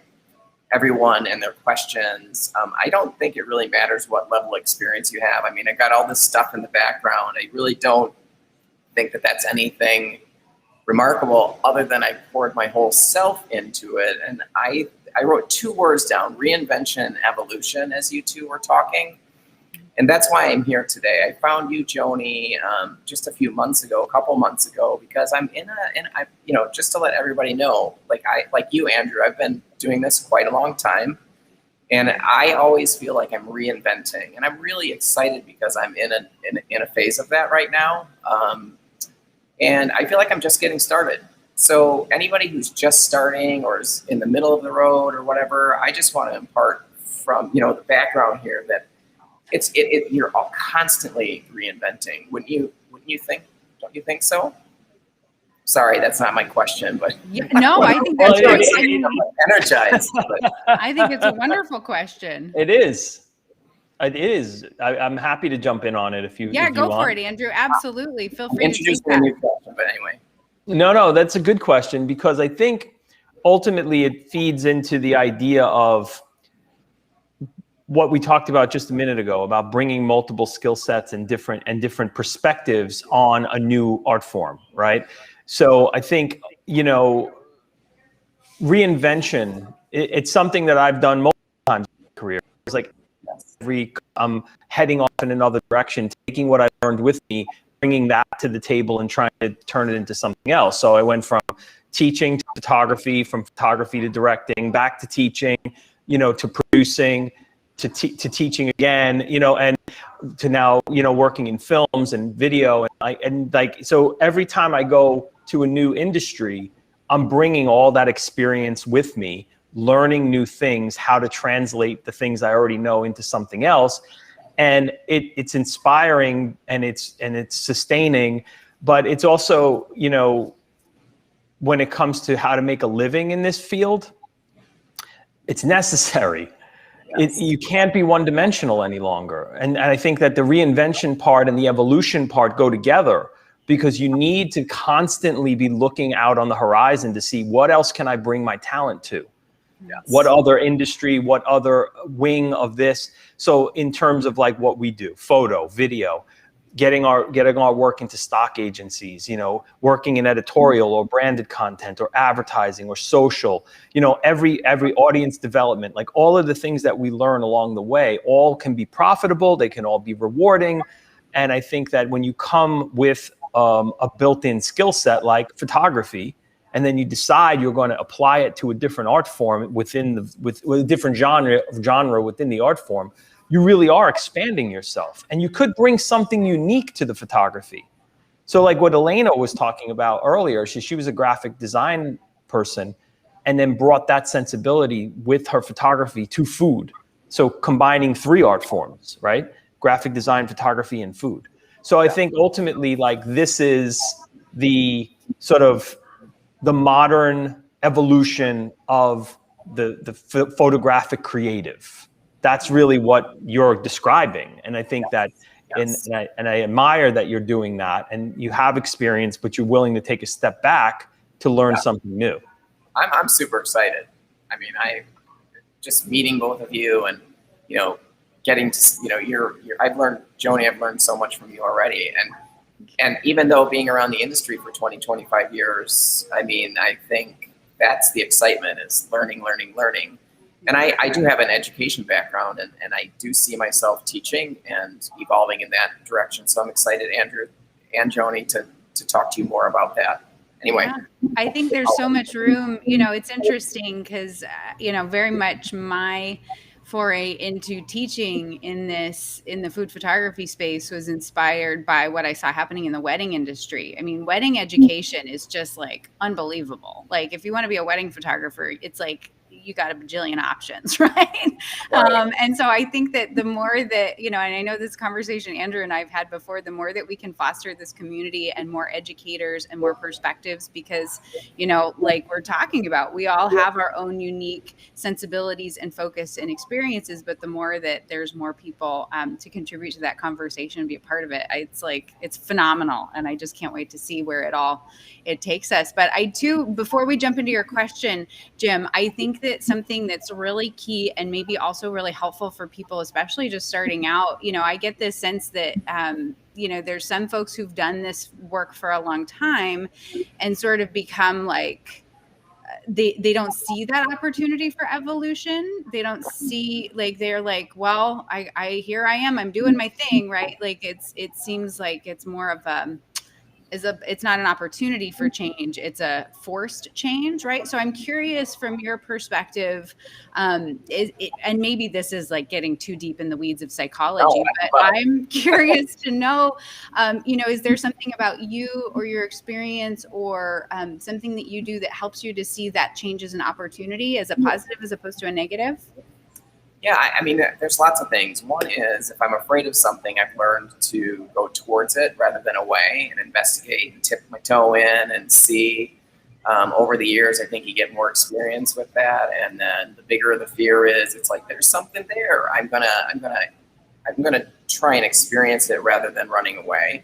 everyone and their questions. I don't think it really matters what level of experience you have. I mean, I got all this stuff in the background. I really don't think that that's anything remarkable other than I poured my whole self into it. And I wrote 2 words down: reinvention, evolution, as you two were talking. And that's why I'm here today. I found you, Joni, just a couple months ago, because I'm just to let everybody know, like you, Andrew, I've been doing this quite a long time, and I always feel like I'm reinventing, and I'm really excited because I'm in a phase of that right now, and I feel like I'm just getting started. So anybody who's just starting or is in the middle of the road or whatever, I just want to impart from the background here that you're all constantly reinventing. Wouldn't you think? Don't you think so? Sorry, that's not my question, but no, I think that's energized. I think it's a wonderful question. It is. I'm happy to jump in on it if you. Yeah, if go you want. for it, Andrew. Absolutely, feel free. Introduce me a new question, but anyway. No, that's a good question, because I think ultimately it feeds into the idea of what we talked about just a minute ago, about bringing multiple skill sets and different perspectives on a new art form, right? So I think, reinvention, it's something that I've done multiple times in my career. It's like I'm heading off in another direction, taking what I learned with me, bringing that to the table and trying to turn it into something else. So I went from teaching to photography, from photography to directing, back to teaching, to producing, to teaching again, and to now, working in films and video. So every time I go to a new industry, I'm bringing all that experience with me, learning new things, how to translate the things I already know into something else. And it's inspiring and it's sustaining, but it's also, when it comes to how to make a living in this field, it's necessary. You can't be one-dimensional any longer. And I think that the reinvention part and the evolution part go together, because you need to constantly be looking out on the horizon to see what else can I bring my talent to? Yes. What other industry, what other wing of this? So in terms of like what we do, photo, video, getting our work into stock agencies, you know, working in editorial or branded content or advertising or social, you know, every audience development, like all of the things that we learn along the way, all can be profitable. They can all be rewarding. And I think that when you come with a built-in skill set like photography, and then you decide you're going to apply it to a different art form with a different genre within the art form, you really are expanding yourself. And you could bring something unique to the photography. So like what Elena was talking about earlier, she was a graphic design person and then brought that sensibility with her photography to food. So combining 3 art forms, right? Graphic design, photography, and food. So I think ultimately, like, this is the sort of the modern evolution of the photographic creative. That's really what you're describing. And I think that, and I admire that you're doing that, and you have experience, but you're willing to take a step back to learn something new. I'm super excited. I mean, I just meeting both of you and, you know, getting to, you know, I've learned, Joni, I've learned so much from you already. And even though being around the industry for 20, 25 years, I mean, I think that's the excitement, is learning. And I do have an education background, and I do see myself teaching and evolving in that direction. So I'm excited, Andrew and Joni, to talk to you more about that. Anyway. Yeah, I think there's so much room. You know, it's interesting because, you know, very much my foray into teaching in the food photography space was inspired by what I saw happening in the wedding industry. I mean, wedding education is just like unbelievable. Like, if you want to be a wedding photographer, it's like you got a bajillion options, right? And so I think that the more that, you know, and I know this conversation Andrew and I have had before, the more that we can foster this community and more educators and more perspectives, because, you know, like we're talking about, we all have our own unique sensibilities and focus and experiences, but the more that there's more people to contribute to that conversation and be a part of it, it's phenomenal. And I just can't wait to see where it takes us. But I too, before we jump into your question, Jim, I think that something that's really key and maybe also really helpful for people, especially just starting out, you know, I get this sense that, you know, there's some folks who've done this work for a long time and sort of become like, they don't see that opportunity for evolution. They don't see, like, they're like, well, I here I am, I'm doing my thing, right? Like it seems like it's more of it's not an opportunity for change. It's a forced change, right? So I'm curious from your perspective, and maybe this is like getting too deep in the weeds of psychology, but I'm curious to know, you know, is there something about you or your experience or something that you do that helps you to see that change as an opportunity, as a positive as opposed to a negative? Yeah, I mean, there's lots of things. One is, if I'm afraid of something, I've learned to go towards it rather than away and investigate and tip my toe in and see. Over the years, I think you get more experience with that. And then the bigger the fear is, it's like, there's something there. I'm gonna try and experience it rather than running away.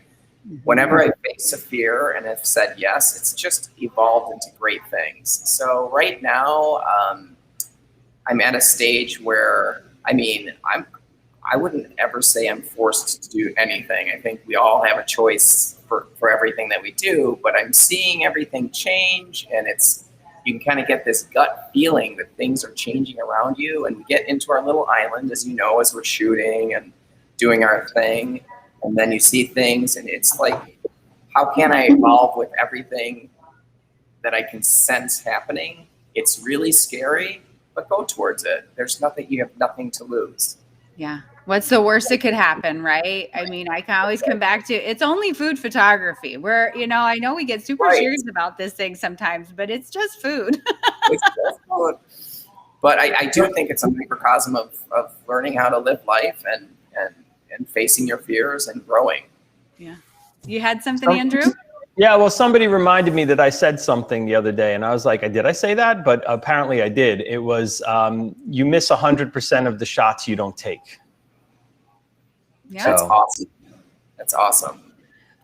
Whenever I face a fear and have said yes, it's just evolved into great things. So right now, I'm at a stage where, I mean, I wouldn't ever say I'm forced to do anything. I think we all have a choice for everything that we do, but I'm seeing everything change, and you can kind of get this gut feeling that things are changing around you, and we get into our little island, as you know, as we're shooting and doing our thing, and then you see things, and it's like, how can I evolve with everything that I can sense happening? It's really scary, but go towards it. You have nothing to lose. Yeah. What's the worst that could happen, right? I mean, I can always come back to, it's only food photography. Where, you know, I know we get super serious about this thing sometimes, but it's just food. It's just food. But I do think it's a microcosm of learning how to live life and facing your fears and growing. Yeah. You had something, Andrew? Yeah, well, somebody reminded me that I said something the other day, and I was like, did I say that? But apparently I did. It was, you miss 100% of the shots you don't take. Yeah. That's awesome. That's awesome.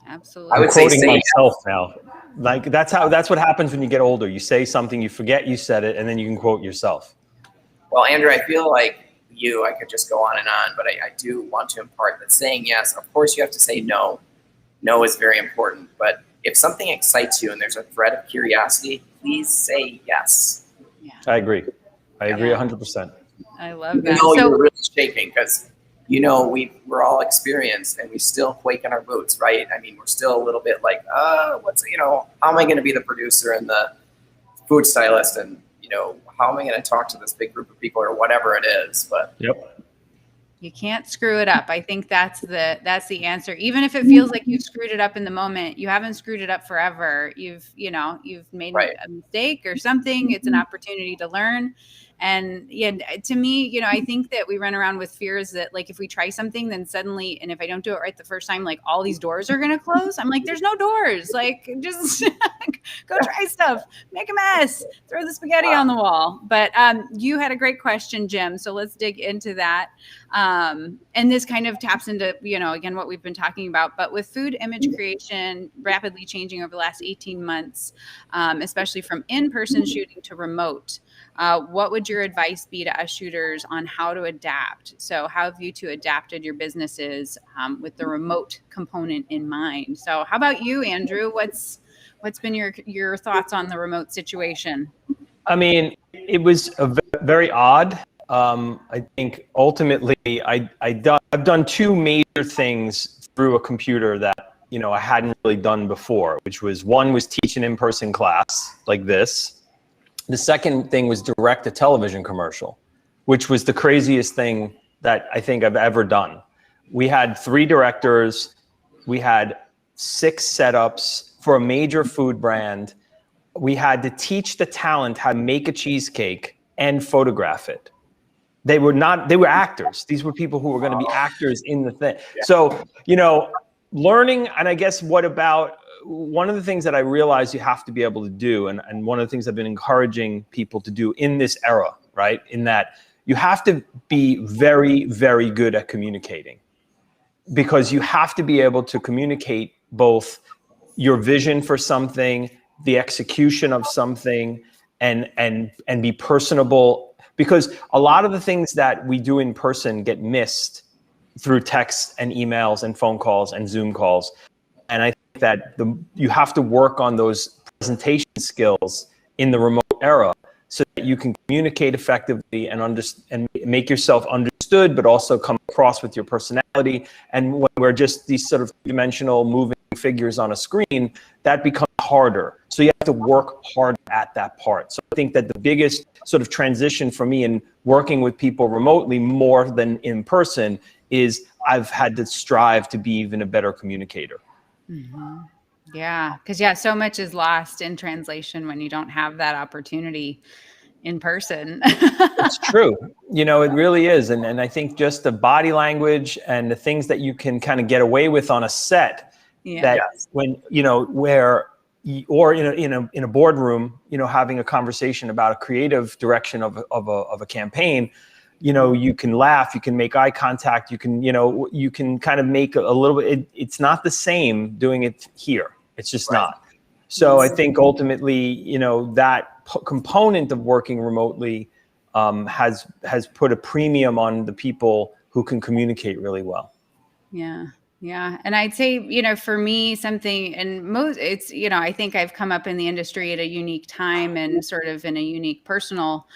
Absolutely. I'm quoting myself now. Like, that's what happens when you get older. You say something, you forget you said it, and then you can quote yourself. Well, Andrew, I feel like you, I could just go on and on, but I do want to impart that saying yes, of course you have to say no. No is very important, but if something excites you and there's a thread of curiosity, please say yes. Yeah. I agree. I agree Yeah. 100%. I love that. You know, So you're really shaking because, you know, we're all experienced and we still quake in our boots, right? I mean, we're still a little bit like, you know, how am I going to be the producer and the food stylist, and, you know, how am I going to talk to this big group of people or whatever it is? But Yep. you can't screw it up. I think that's the answer. Even if it feels like you screwed it up in the moment, you haven't screwed it up forever. You've made Right. a mistake or something. It's an opportunity to learn. And yeah, to me, you know, I think that we run around with fears that like if we try something, then suddenly, and if I don't do it right the first time, like all these doors are going to close. I'm like, there's no doors. Like just go try stuff, make a mess, throw the spaghetti on the wall. But you had a great question, Jim. So let's dig into that. And this kind of taps into, you know, again, what we've been talking about, but with food image creation rapidly changing over the last 18 months, especially from in-person shooting to remote, what would your advice be to us shooters on how to adapt? So how have you two adapted your businesses with the remote component in mind? So how about you, Andrew? What's been your thoughts on the remote situation? I mean, it was very odd. I think ultimately I've done two major things through a computer that, you know, I hadn't really done before, which was one was teach an in-person class like this. The second thing was direct a television commercial, which was the craziest thing that I think I've ever done. We had 3 directors. We had 6 setups for a major food brand. We had to teach the talent how to make a cheesecake and photograph it. They were actors. These were people who were going to be actors in the thing. Yeah. So, you know, learning, and I guess one of the things that I realized you have to be able to do, and one of the things I've been encouraging people to do in this era, right, in that you have to be very, very good at communicating, because you have to be able to communicate both your vision for something, the execution of something, and be personable, because a lot of the things that we do in person get missed through text and emails and phone calls and Zoom calls. And I think that you have to work on those presentation skills in the remote era so that you can communicate effectively and make yourself understood, but also come across with your personality. And when we're just these sort of dimensional moving figures on a screen, that becomes harder. So you have to work hard at that part. So I think that the biggest sort of transition for me in working with people remotely more than in person is I've had to strive to be even a better communicator. Mm-hmm. Yeah, because so much is lost in translation when you don't have that opportunity in person. It's true. You know, it really is. And I think just the body language and the things that you can kind of get away with on a set, that when, you know, or in a boardroom, you know, having a conversation about a creative direction of a campaign, you know, you can laugh, you can make eye contact, you can kind of make a little bit, it's not the same doing it here. It's just not. So I think ultimately, you know, that component of working remotely has put a premium on the people who can communicate really well. Yeah. Yeah. And I'd say, you know, for me, something, and it's, you know, I think I've come up in the industry at a unique time and sort of in a unique personal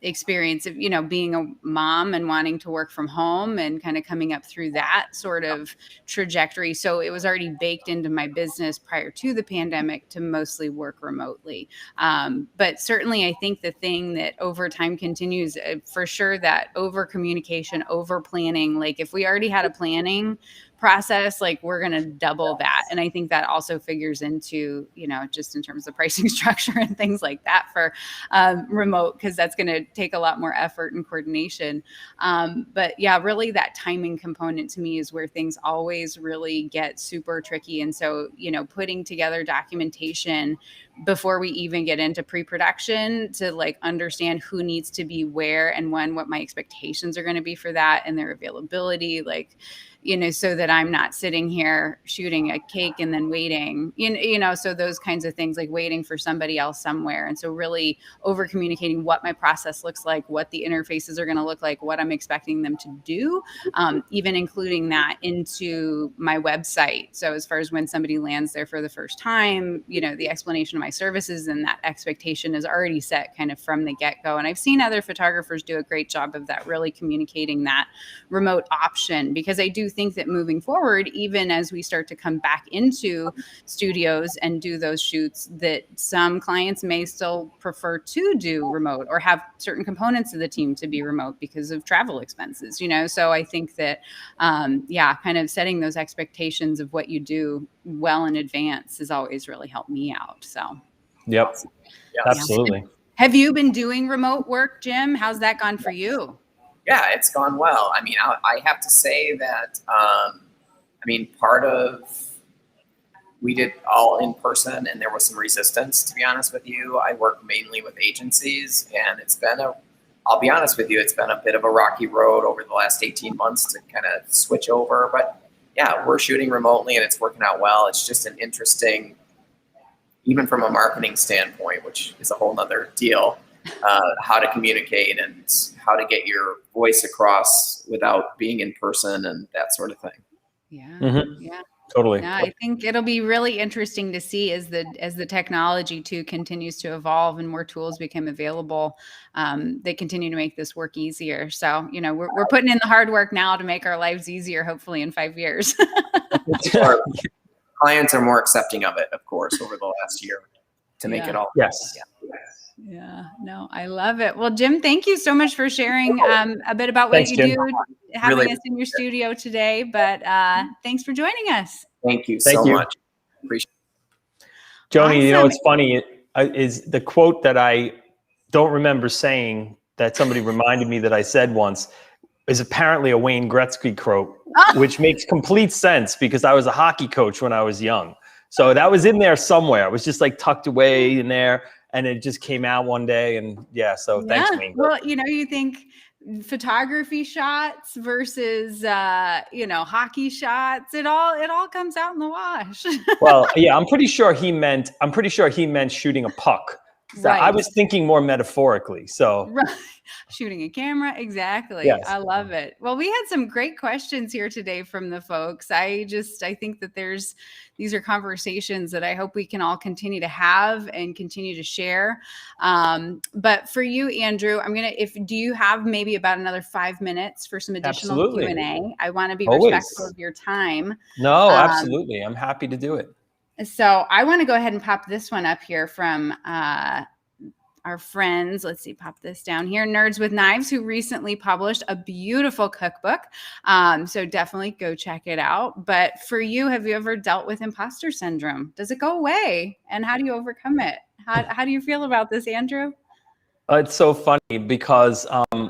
experience of, you know, being a mom and wanting to work from home and kind of coming up through that sort of trajectory. So it was already baked into my business prior to the pandemic to mostly work remotely. But certainly I think the thing that over time continues for sure, that over communication, over planning, like if we already had a planning process, like we're going to double that. And I think that also figures into, you know, just in terms of pricing structure and things like that for remote, because that's going to take a lot more effort and coordination. But yeah, really that timing component to me is where things always really get super tricky. And so, you know, putting together documentation before we even get into pre-production, to like understand who needs to be where and when, what my expectations are going to be for that and their availability, like, you know, so that I'm not sitting here shooting a cake and then waiting, you know, so those kinds of things, like waiting for somebody else somewhere. And so really over communicating what my process looks like, what the interfaces are going to look like, what I'm expecting them to do, even including that into my website. So as far as when somebody lands there for the first time, you know, the explanation of my services and that expectation is already set kind of from the get-go. And I've seen other photographers do a great job of that, really communicating that remote option, because I do think that moving forward, even as we start to come back into studios and do those shoots, that some clients may still prefer to do remote or have certain components of the team to be remote because of travel expenses, you know? So I think that, kind of setting those expectations of what you do well in advance has always really helped me out. So. Yep. Absolutely. Have you been doing remote work, Jim? How's that gone for you? Yeah, it's gone well. I mean, I have to say that, part of, we did all in person and there was some resistance, to be honest with you. I work mainly with agencies, and I'll be honest with you, it's been a bit of a rocky road over the last 18 months to kind of switch over. But yeah, we're shooting remotely and it's working out well. It's just an interesting, even from a marketing standpoint, which is a whole nother deal, how to communicate and how to get your voice across without being in person and that sort of thing. Yeah. Mm-hmm. Yeah. Totally. Yeah, I think it'll be really interesting to see as the technology too continues to evolve and more tools become available. They continue to make this work easier. So, you know, we're putting in the hard work now to make our lives easier, hopefully in 5 years. Clients are more accepting of it, of course, over the last year to make it all. Yes. Yeah, no, I love it. Well, Jim, thank you so much for sharing a bit about what Thanks, you Jim. do, having Really us in your studio today. But thanks for joining us. Thank you Thank so you. much. Appreciate it. Joni, you know, Awesome. what's funny is the quote that I don't remember saying that somebody reminded me that I said once is apparently a Wayne Gretzky quote, which makes complete sense because I was a hockey coach when I was young. So that was in there somewhere. It was just like tucked away in there. And it just came out one day, and thanks, Wayne. Well, you know, you think photography shots versus hockey shots. It all comes out in the wash. Well, yeah, I'm pretty sure he meant shooting a puck. So Right. I was thinking more metaphorically. So Right. Shooting a camera. Exactly. Yes. I love it. Well, we had some great questions here today from the folks. I think that these are conversations that I hope we can all continue to have and continue to share. But for you, Andrew, do you have maybe about another 5 minutes for some additional Absolutely. Q&A? I want to be Always. respectful of your time. No, absolutely. I'm happy to do it. So I want to go ahead and pop this one up here from our friends. Let's see, pop this down here. Nerds with Knives, who recently published a beautiful cookbook. So definitely go check it out. But for you, have you ever dealt with imposter syndrome? Does it go away? And how do you overcome it? How do you feel about this, Andrew? It's so funny because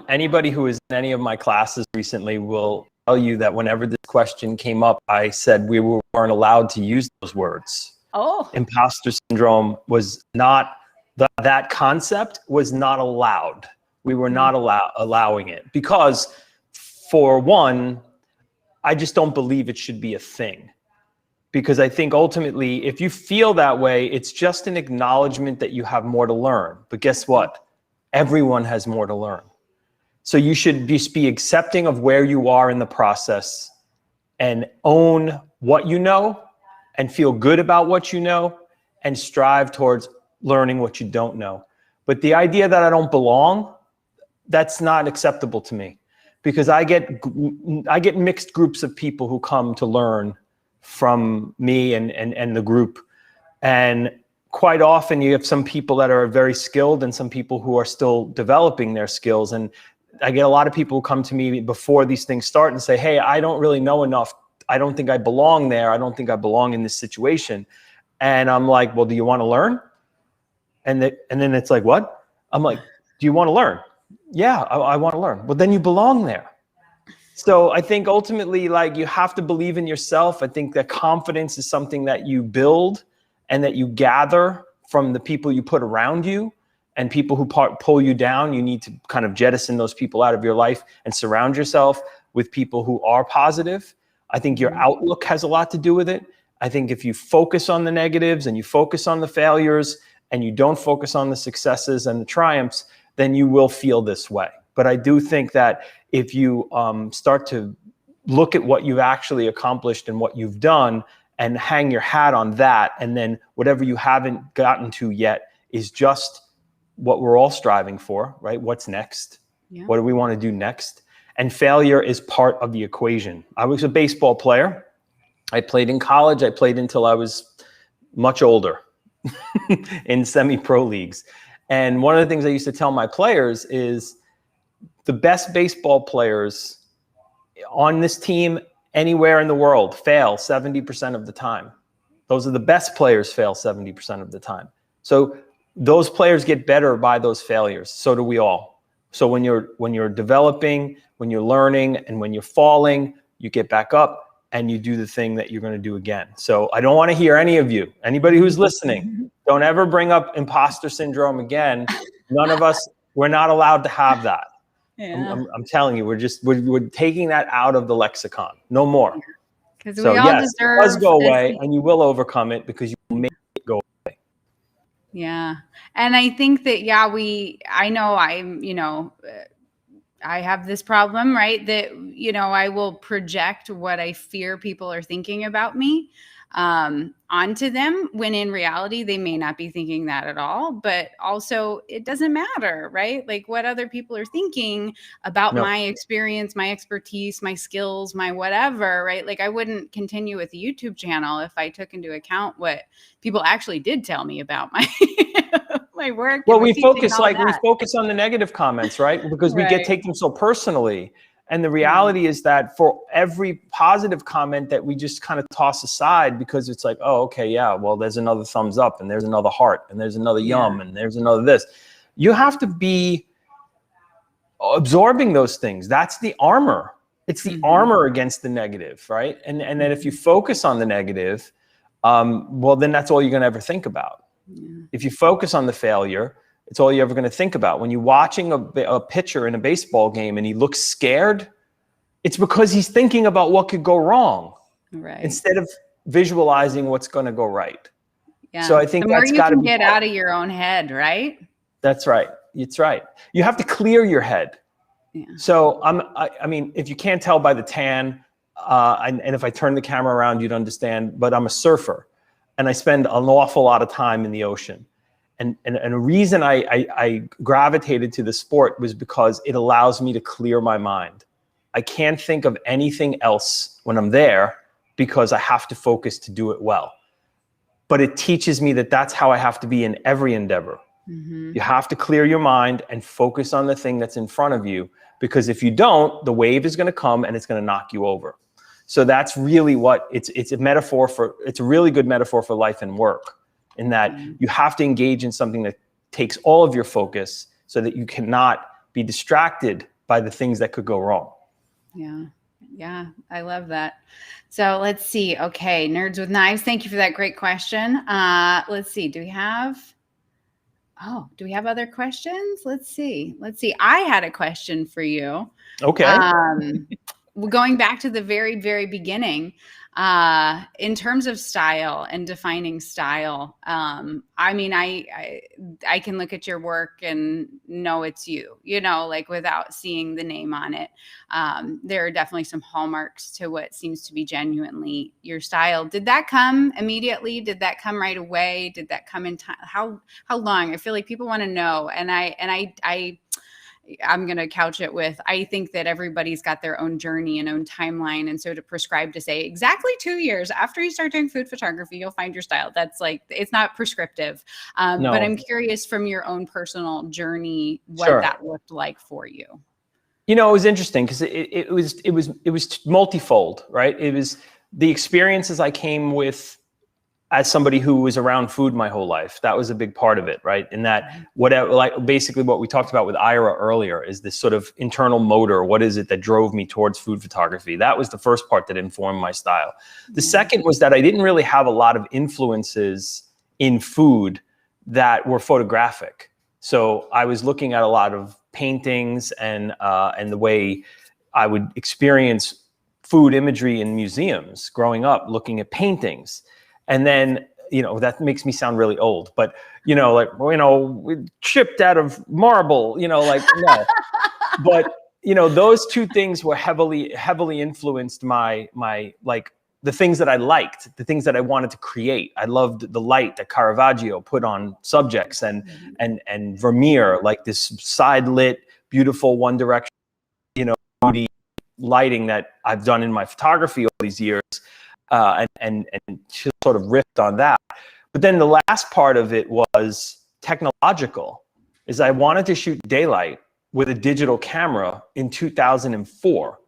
anybody who is in any of my classes recently will tell you that whenever this question came up, I said we weren't allowed to use those words. Oh. Imposter syndrome was not, that concept was not allowed. We were not allowing it because, for one, I just don't believe it should be a thing. Because I think ultimately, if you feel that way, it's just an acknowledgement that you have more to learn. But guess what? Everyone has more to learn. So you should just be accepting of where you are in the process and own what you know and feel good about what you know and strive towards learning what you don't know. But the idea that I don't belong, that's not acceptable to me, because I get mixed groups of people who come to learn from me and the group. And quite often you have some people that are very skilled and some people who are still developing their skills. And I get a lot of people who come to me before these things start and say, hey, I don't really know enough. I don't think I belong there. I don't think I belong in this situation. And I'm like, well, do you want to learn? And then it's like, what? I'm like, do you want to learn? Yeah, I want to learn. Well, then you belong there. So I think ultimately, like, you have to believe in yourself. I think that confidence is something that you build and that you gather from the people you put around you, and people who pull you down. You need to kind of jettison those people out of your life and surround yourself with people who are positive. I think your outlook has a lot to do with it. I think if you focus on the negatives and you focus on the failures and you don't focus on the successes and the triumphs, then you will feel this way. But I do think that if you start to look at what you've actually accomplished and what you've done and hang your hat on that, and then whatever you haven't gotten to yet is just what we're all striving for, right? What's next? Yeah. What do we want to do next? And failure is part of the equation. I was a baseball player. I played in college. I played until I was much older in semi-pro leagues. And one of the things I used to tell my players is the best baseball players on this team anywhere in the world fail 70% of the time. Those are the best players fail 70% of the time. So those players get better by those failures. So do we all. So when you're developing, when you're learning, and when you're falling, you get back up and you do the thing that you're going to do again. So I don't want to hear anybody who's listening, don't ever bring up imposter syndrome again. None of us, we're not allowed to have that. Yeah. I'm telling you, we're taking that out of the lexicon. No more. Because so, we all deserve it does go away, and you will overcome it because you will make it go away. Yeah. And I think that, I have this problem, right? That, I will project what I fear people are thinking about me onto them, when in reality, they may not be thinking that at all. But also, it doesn't matter, right? Like what other people are thinking about my experience, my expertise, my skills, my whatever, right? Like I wouldn't continue with the YouTube channel if I took into account what people actually did tell me about my my work. Well, we focus on the negative comments, right? Because we take them so personally. And the reality is that for every positive comment that we just kind of toss aside, because it's like, oh, okay, yeah, well, there's another thumbs up, and there's another heart, and there's another yum, and there's another this. You have to be absorbing those things. That's the armor. It's the armor against the negative, right? And then if you focus on the negative, well, then that's all you're going to ever think about. Yeah. If you focus on the failure, it's all you're ever going to think about. When you're watching a pitcher in a baseball game and he looks scared, it's because he's thinking about what could go wrong, right? Instead of visualizing what's going to go right. Yeah. So I think that's got to be get out of your own head, right? That's right. It's right. You have to clear your head. Yeah. So I mean, if you can't tell by the tan, and if I turn the camera around, you'd understand. But I'm a surfer, and I spend an awful lot of time in the ocean. And a reason I gravitated to the sport was because it allows me to clear my mind. I can't think of anything else when I'm there because I have to focus to do it well. But it teaches me that that's how I have to be in every endeavor. Mm-hmm. You have to clear your mind and focus on the thing that's in front of you, because if you don't, the wave is going to come and it's going to knock you over. So that's really what it's a metaphor for. It's a really good metaphor for life and work, in that you have to engage in something that takes all of your focus so that you cannot be distracted by the things that could go wrong. Yeah, I love that. So let's see. Okay, Nerds with Knives, thank you for that great question. Let's see. Do we have other questions? Let's see. I had a question for you. Okay. Going back to the very, very beginning, in terms of style and defining style, I mean, I can look at your work and know it's you, like without seeing the name on it. There are definitely some hallmarks to what seems to be genuinely your style. Did that come immediately? Did that come right away? Did that come in time? How long? I feel like people want to know. And I'm going to couch it with, I think that everybody's got their own journey and own timeline. And so to prescribe to say exactly 2 years after you start doing food photography, you'll find your style. That's like, it's not prescriptive. No. But I'm curious from your own personal journey, what that looked like for you. It was interesting because it was multifold, right? It was the experiences I came with as somebody who was around food my whole life. That was a big part of it, right? In that, basically what we talked about with Ira earlier is this sort of internal motor. What is it that drove me towards food photography? That was the first part that informed my style. The second was that I didn't really have a lot of influences in food that were photographic. So I was looking at a lot of paintings and the way I would experience food imagery in museums growing up, looking at paintings. And then, that makes me sound really old, but, chipped out of marble, no. But, those two things were heavily influenced my the things that I liked, the things that I wanted to create. I loved the light that Caravaggio put on subjects and Vermeer, like this side lit, beautiful One Direction, moody lighting that I've done in my photography all these years, and she sort of riffed on that. But then the last part of it was technological, is I wanted to shoot daylight with a digital camera in 2004.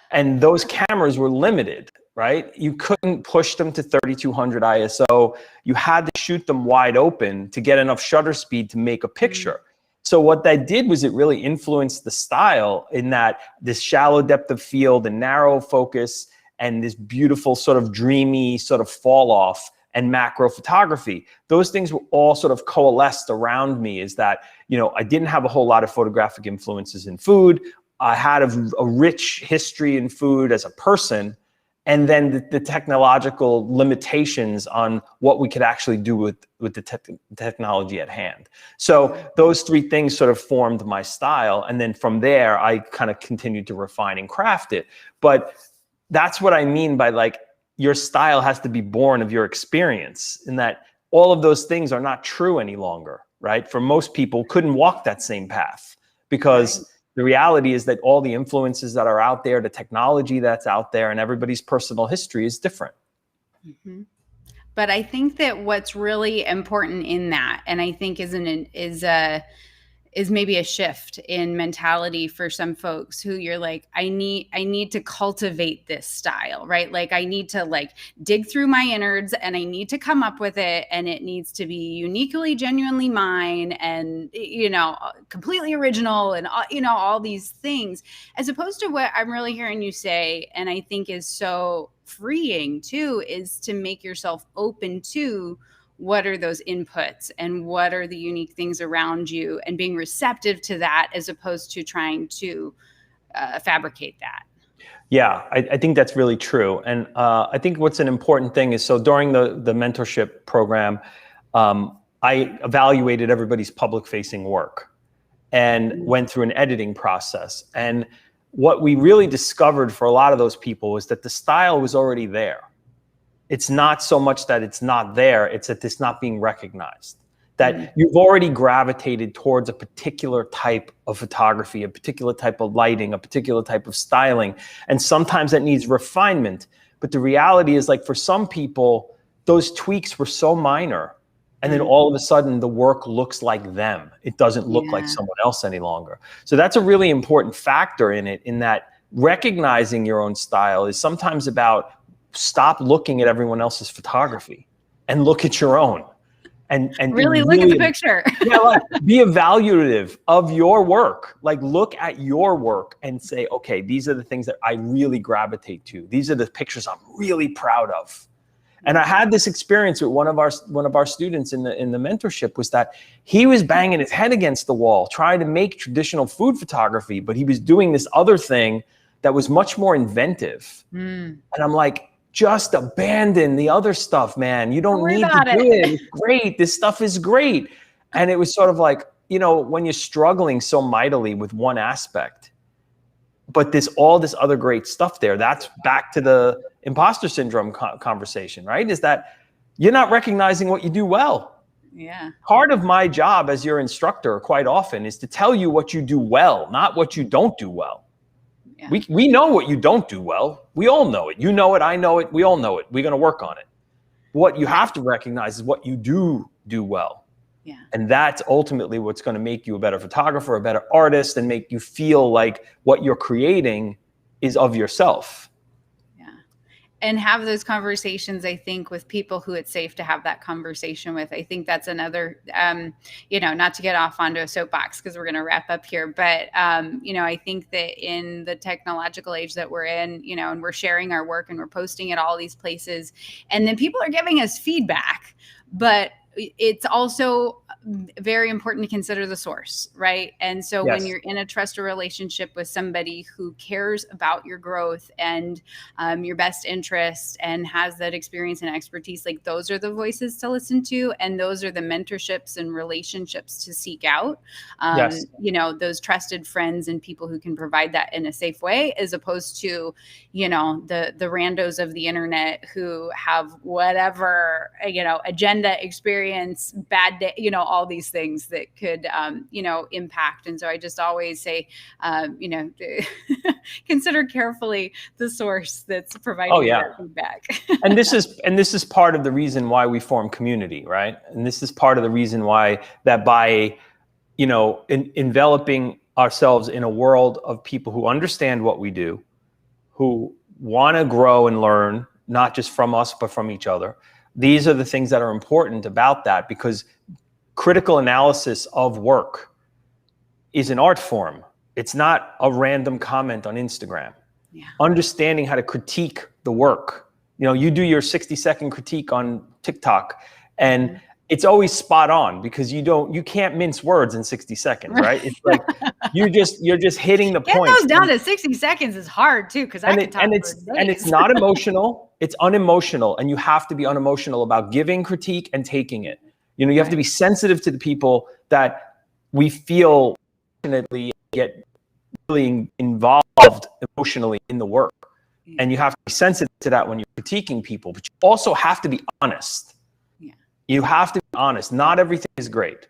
And those cameras were limited, right? You couldn't push them to 3200 ISO. You had to shoot them wide open to get enough shutter speed to make a picture. So what that did was it really influenced the style in that this shallow depth of field and narrow focus and this beautiful sort of dreamy sort of fall off and macro photography. Those things were all sort of coalesced around me, is that, I didn't have a whole lot of photographic influences in food. I had a rich history in food as a person, and then the technological limitations on what we could actually do with the technology at hand. So those three things sort of formed my style. And then from there, I kind of continued to refine and craft it. But that's what I mean by your style has to be born of your experience, in that all of those things are not true any longer, right? For most people, couldn't walk that same path, because the reality is that all the influences that are out there, the technology that's out there, and everybody's personal history is different. Mm-hmm. But I think that what's really important in that, and I think is maybe a shift in mentality for some folks who you're like, I need to cultivate this style, right? Like I need to dig through my innards and I need to come up with it, and it needs to be uniquely, genuinely mine, and, completely original, and, all these things, as opposed to what I'm really hearing you say, and I think is so freeing too, is to make yourself open to what are those inputs and what are the unique things around you, and being receptive to that, as opposed to trying to fabricate that. Yeah, I think that's really true. And I think what's an important thing is, so during the mentorship program, I evaluated everybody's public facing work and went through an editing process. And what we really discovered for a lot of those people was that the style was already there. It's not so much that it's not there, it's that it's not being recognized. That you've already gravitated towards a particular type of photography, a particular type of lighting, a particular type of styling. And sometimes that needs refinement. But the reality is, for some people, those tweaks were so minor. And then all of a sudden the work looks like them. It doesn't look like someone else any longer. So that's a really important factor in it, in that recognizing your own style is sometimes about stop looking at everyone else's photography and look at your own, and really look at the picture. Be evaluative of your work. Look at your work and say, okay, these are the things that I really gravitate to. These are the pictures I'm really proud of. And I had this experience with one of our students in the mentorship, was that he was banging his head against the wall trying to make traditional food photography, but he was doing this other thing that was much more inventive. And I'm like, just abandon the other stuff, man. You don't need to do it. It's great. This stuff is great. And it was sort of like, when you're struggling so mightily with one aspect, but there's all this other great stuff there. That's back to the imposter syndrome conversation, right? Is that you're not recognizing what you do well. Yeah. Part of my job as your instructor quite often is to tell you what you do well, not what you don't do well. Yeah. We know what you don't do well. We all know it. You know it. I know it. We all know it. We're going to work on it. What you have to recognize is what you do well. Yeah. And that's ultimately what's going to make you a better photographer, a better artist, and make you feel like what you're creating is of yourself. And have those conversations, I think, with people who it's safe to have that conversation with. I think that's another, not to get off onto a soapbox because we're going to wrap up here. But, I think that in the technological age that we're in, and we're sharing our work and we're posting at all these places, and then people are giving us feedback. But it's also very important to consider the source, right? And so Yes. when you're in a trusted relationship with somebody who cares about your growth and your best interest and has that experience and expertise, like those are the voices to listen to, and those are the mentorships and relationships to seek out. Yes. You know, those trusted friends and people who can provide that in a safe way, as opposed to, you know, the randos of the internet who have whatever, you know, agenda, experience, bad day, you know, all these things that could, you know, impact. And so I just always say, you know, consider carefully the source that's providing that feedback. and this is part of the reason why we form community, right? And this is part of the reason why that by, you know, enveloping ourselves in a world of people who understand what we do, who want to grow and learn, not just from us, but from each other. These are the things that are important about that, because critical analysis of work is an art form. It's not a random comment on Instagram. Yeah. Understanding how to critique the work. You know, you do your 60-second critique on TikTok, and it's always spot on, because you can't mince words in 60 seconds, right? It's like you're just hitting the point. Getting those down to 60 seconds is hard too, because it's not emotional, it's unemotional, and you have to be unemotional about giving critique and taking it. You know, you have to be sensitive to the people that we feel definitely get really involved emotionally in the work. And you have to be sensitive to that when you're critiquing people, but you also have to be honest. Yeah. You have to be honest. Not everything is great.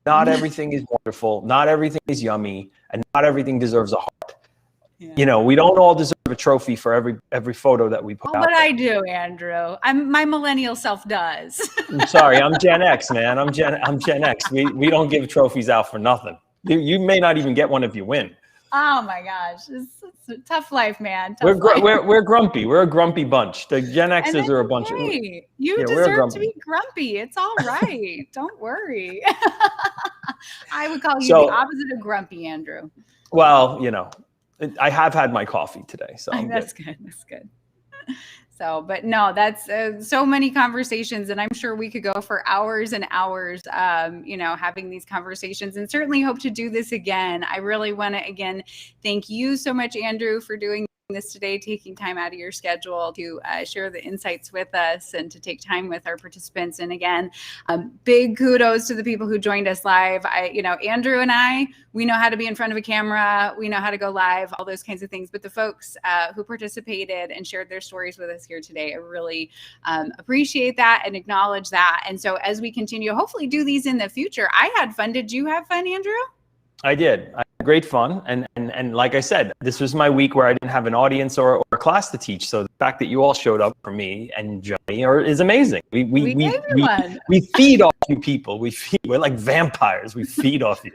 Not everything is wonderful. Not everything is yummy, and not everything deserves a heart. Yeah. You know, we don't all deserve a trophy for every photo that we put out. But I do, Andrew. My millennial self does. I'm sorry, I'm Gen X, man. I'm Gen X. We don't give trophies out for nothing. You may not even get one if you win. Oh my gosh, it's a tough life, man. We're grumpy. We're a grumpy bunch. The Gen Xers are a bunch of. You deserve to be grumpy. It's all right. Don't worry. I would call you the opposite of grumpy, Andrew. Well, you know, I have had my coffee today, so that's good. That's good. So, but no, that's so many conversations, and I'm sure we could go for hours and hours, you know, having these conversations, and certainly hope to do this again. I really want to, again, thank you so much, Andrew, for doing this today, taking time out of your schedule to share the insights with us and to take time with our participants. And again, big kudos to the people who joined us live. You know, Andrew and I, we know how to be in front of a camera. We know how to go live, all those kinds of things. But the folks who participated and shared their stories with us here today, I really appreciate that and acknowledge that. And so as we continue, hopefully do these in the future. I had fun. Did you have fun, Andrew? I did. I had great fun. And like I said, this was my week where I didn't have an audience or a class to teach. So the fact that you all showed up for me and Johnny is amazing. We feed off you people. We're like vampires. We feed off you.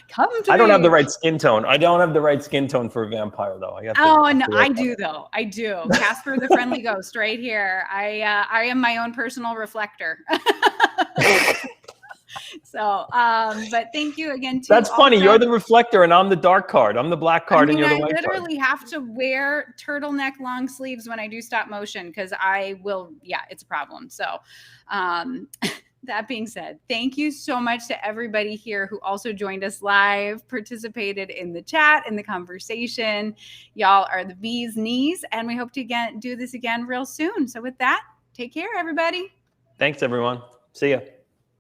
Come to I don't me. have the right skin tone. I don't have the right skin tone for a vampire, though. I do, though. I do. Casper the Friendly Ghost right here. I am my own personal reflector. So, but thank you again. That's funny. You're the reflector and I'm the dark card. I'm the black card and you're the white card. I literally have to wear turtleneck long sleeves when I do stop motion because it's a problem. So, that being said, thank you so much to everybody here who also joined us live, participated in the chat, in the conversation. Y'all are the bee's knees, and we hope to do this again real soon. So with that, take care, everybody. Thanks, everyone. See ya.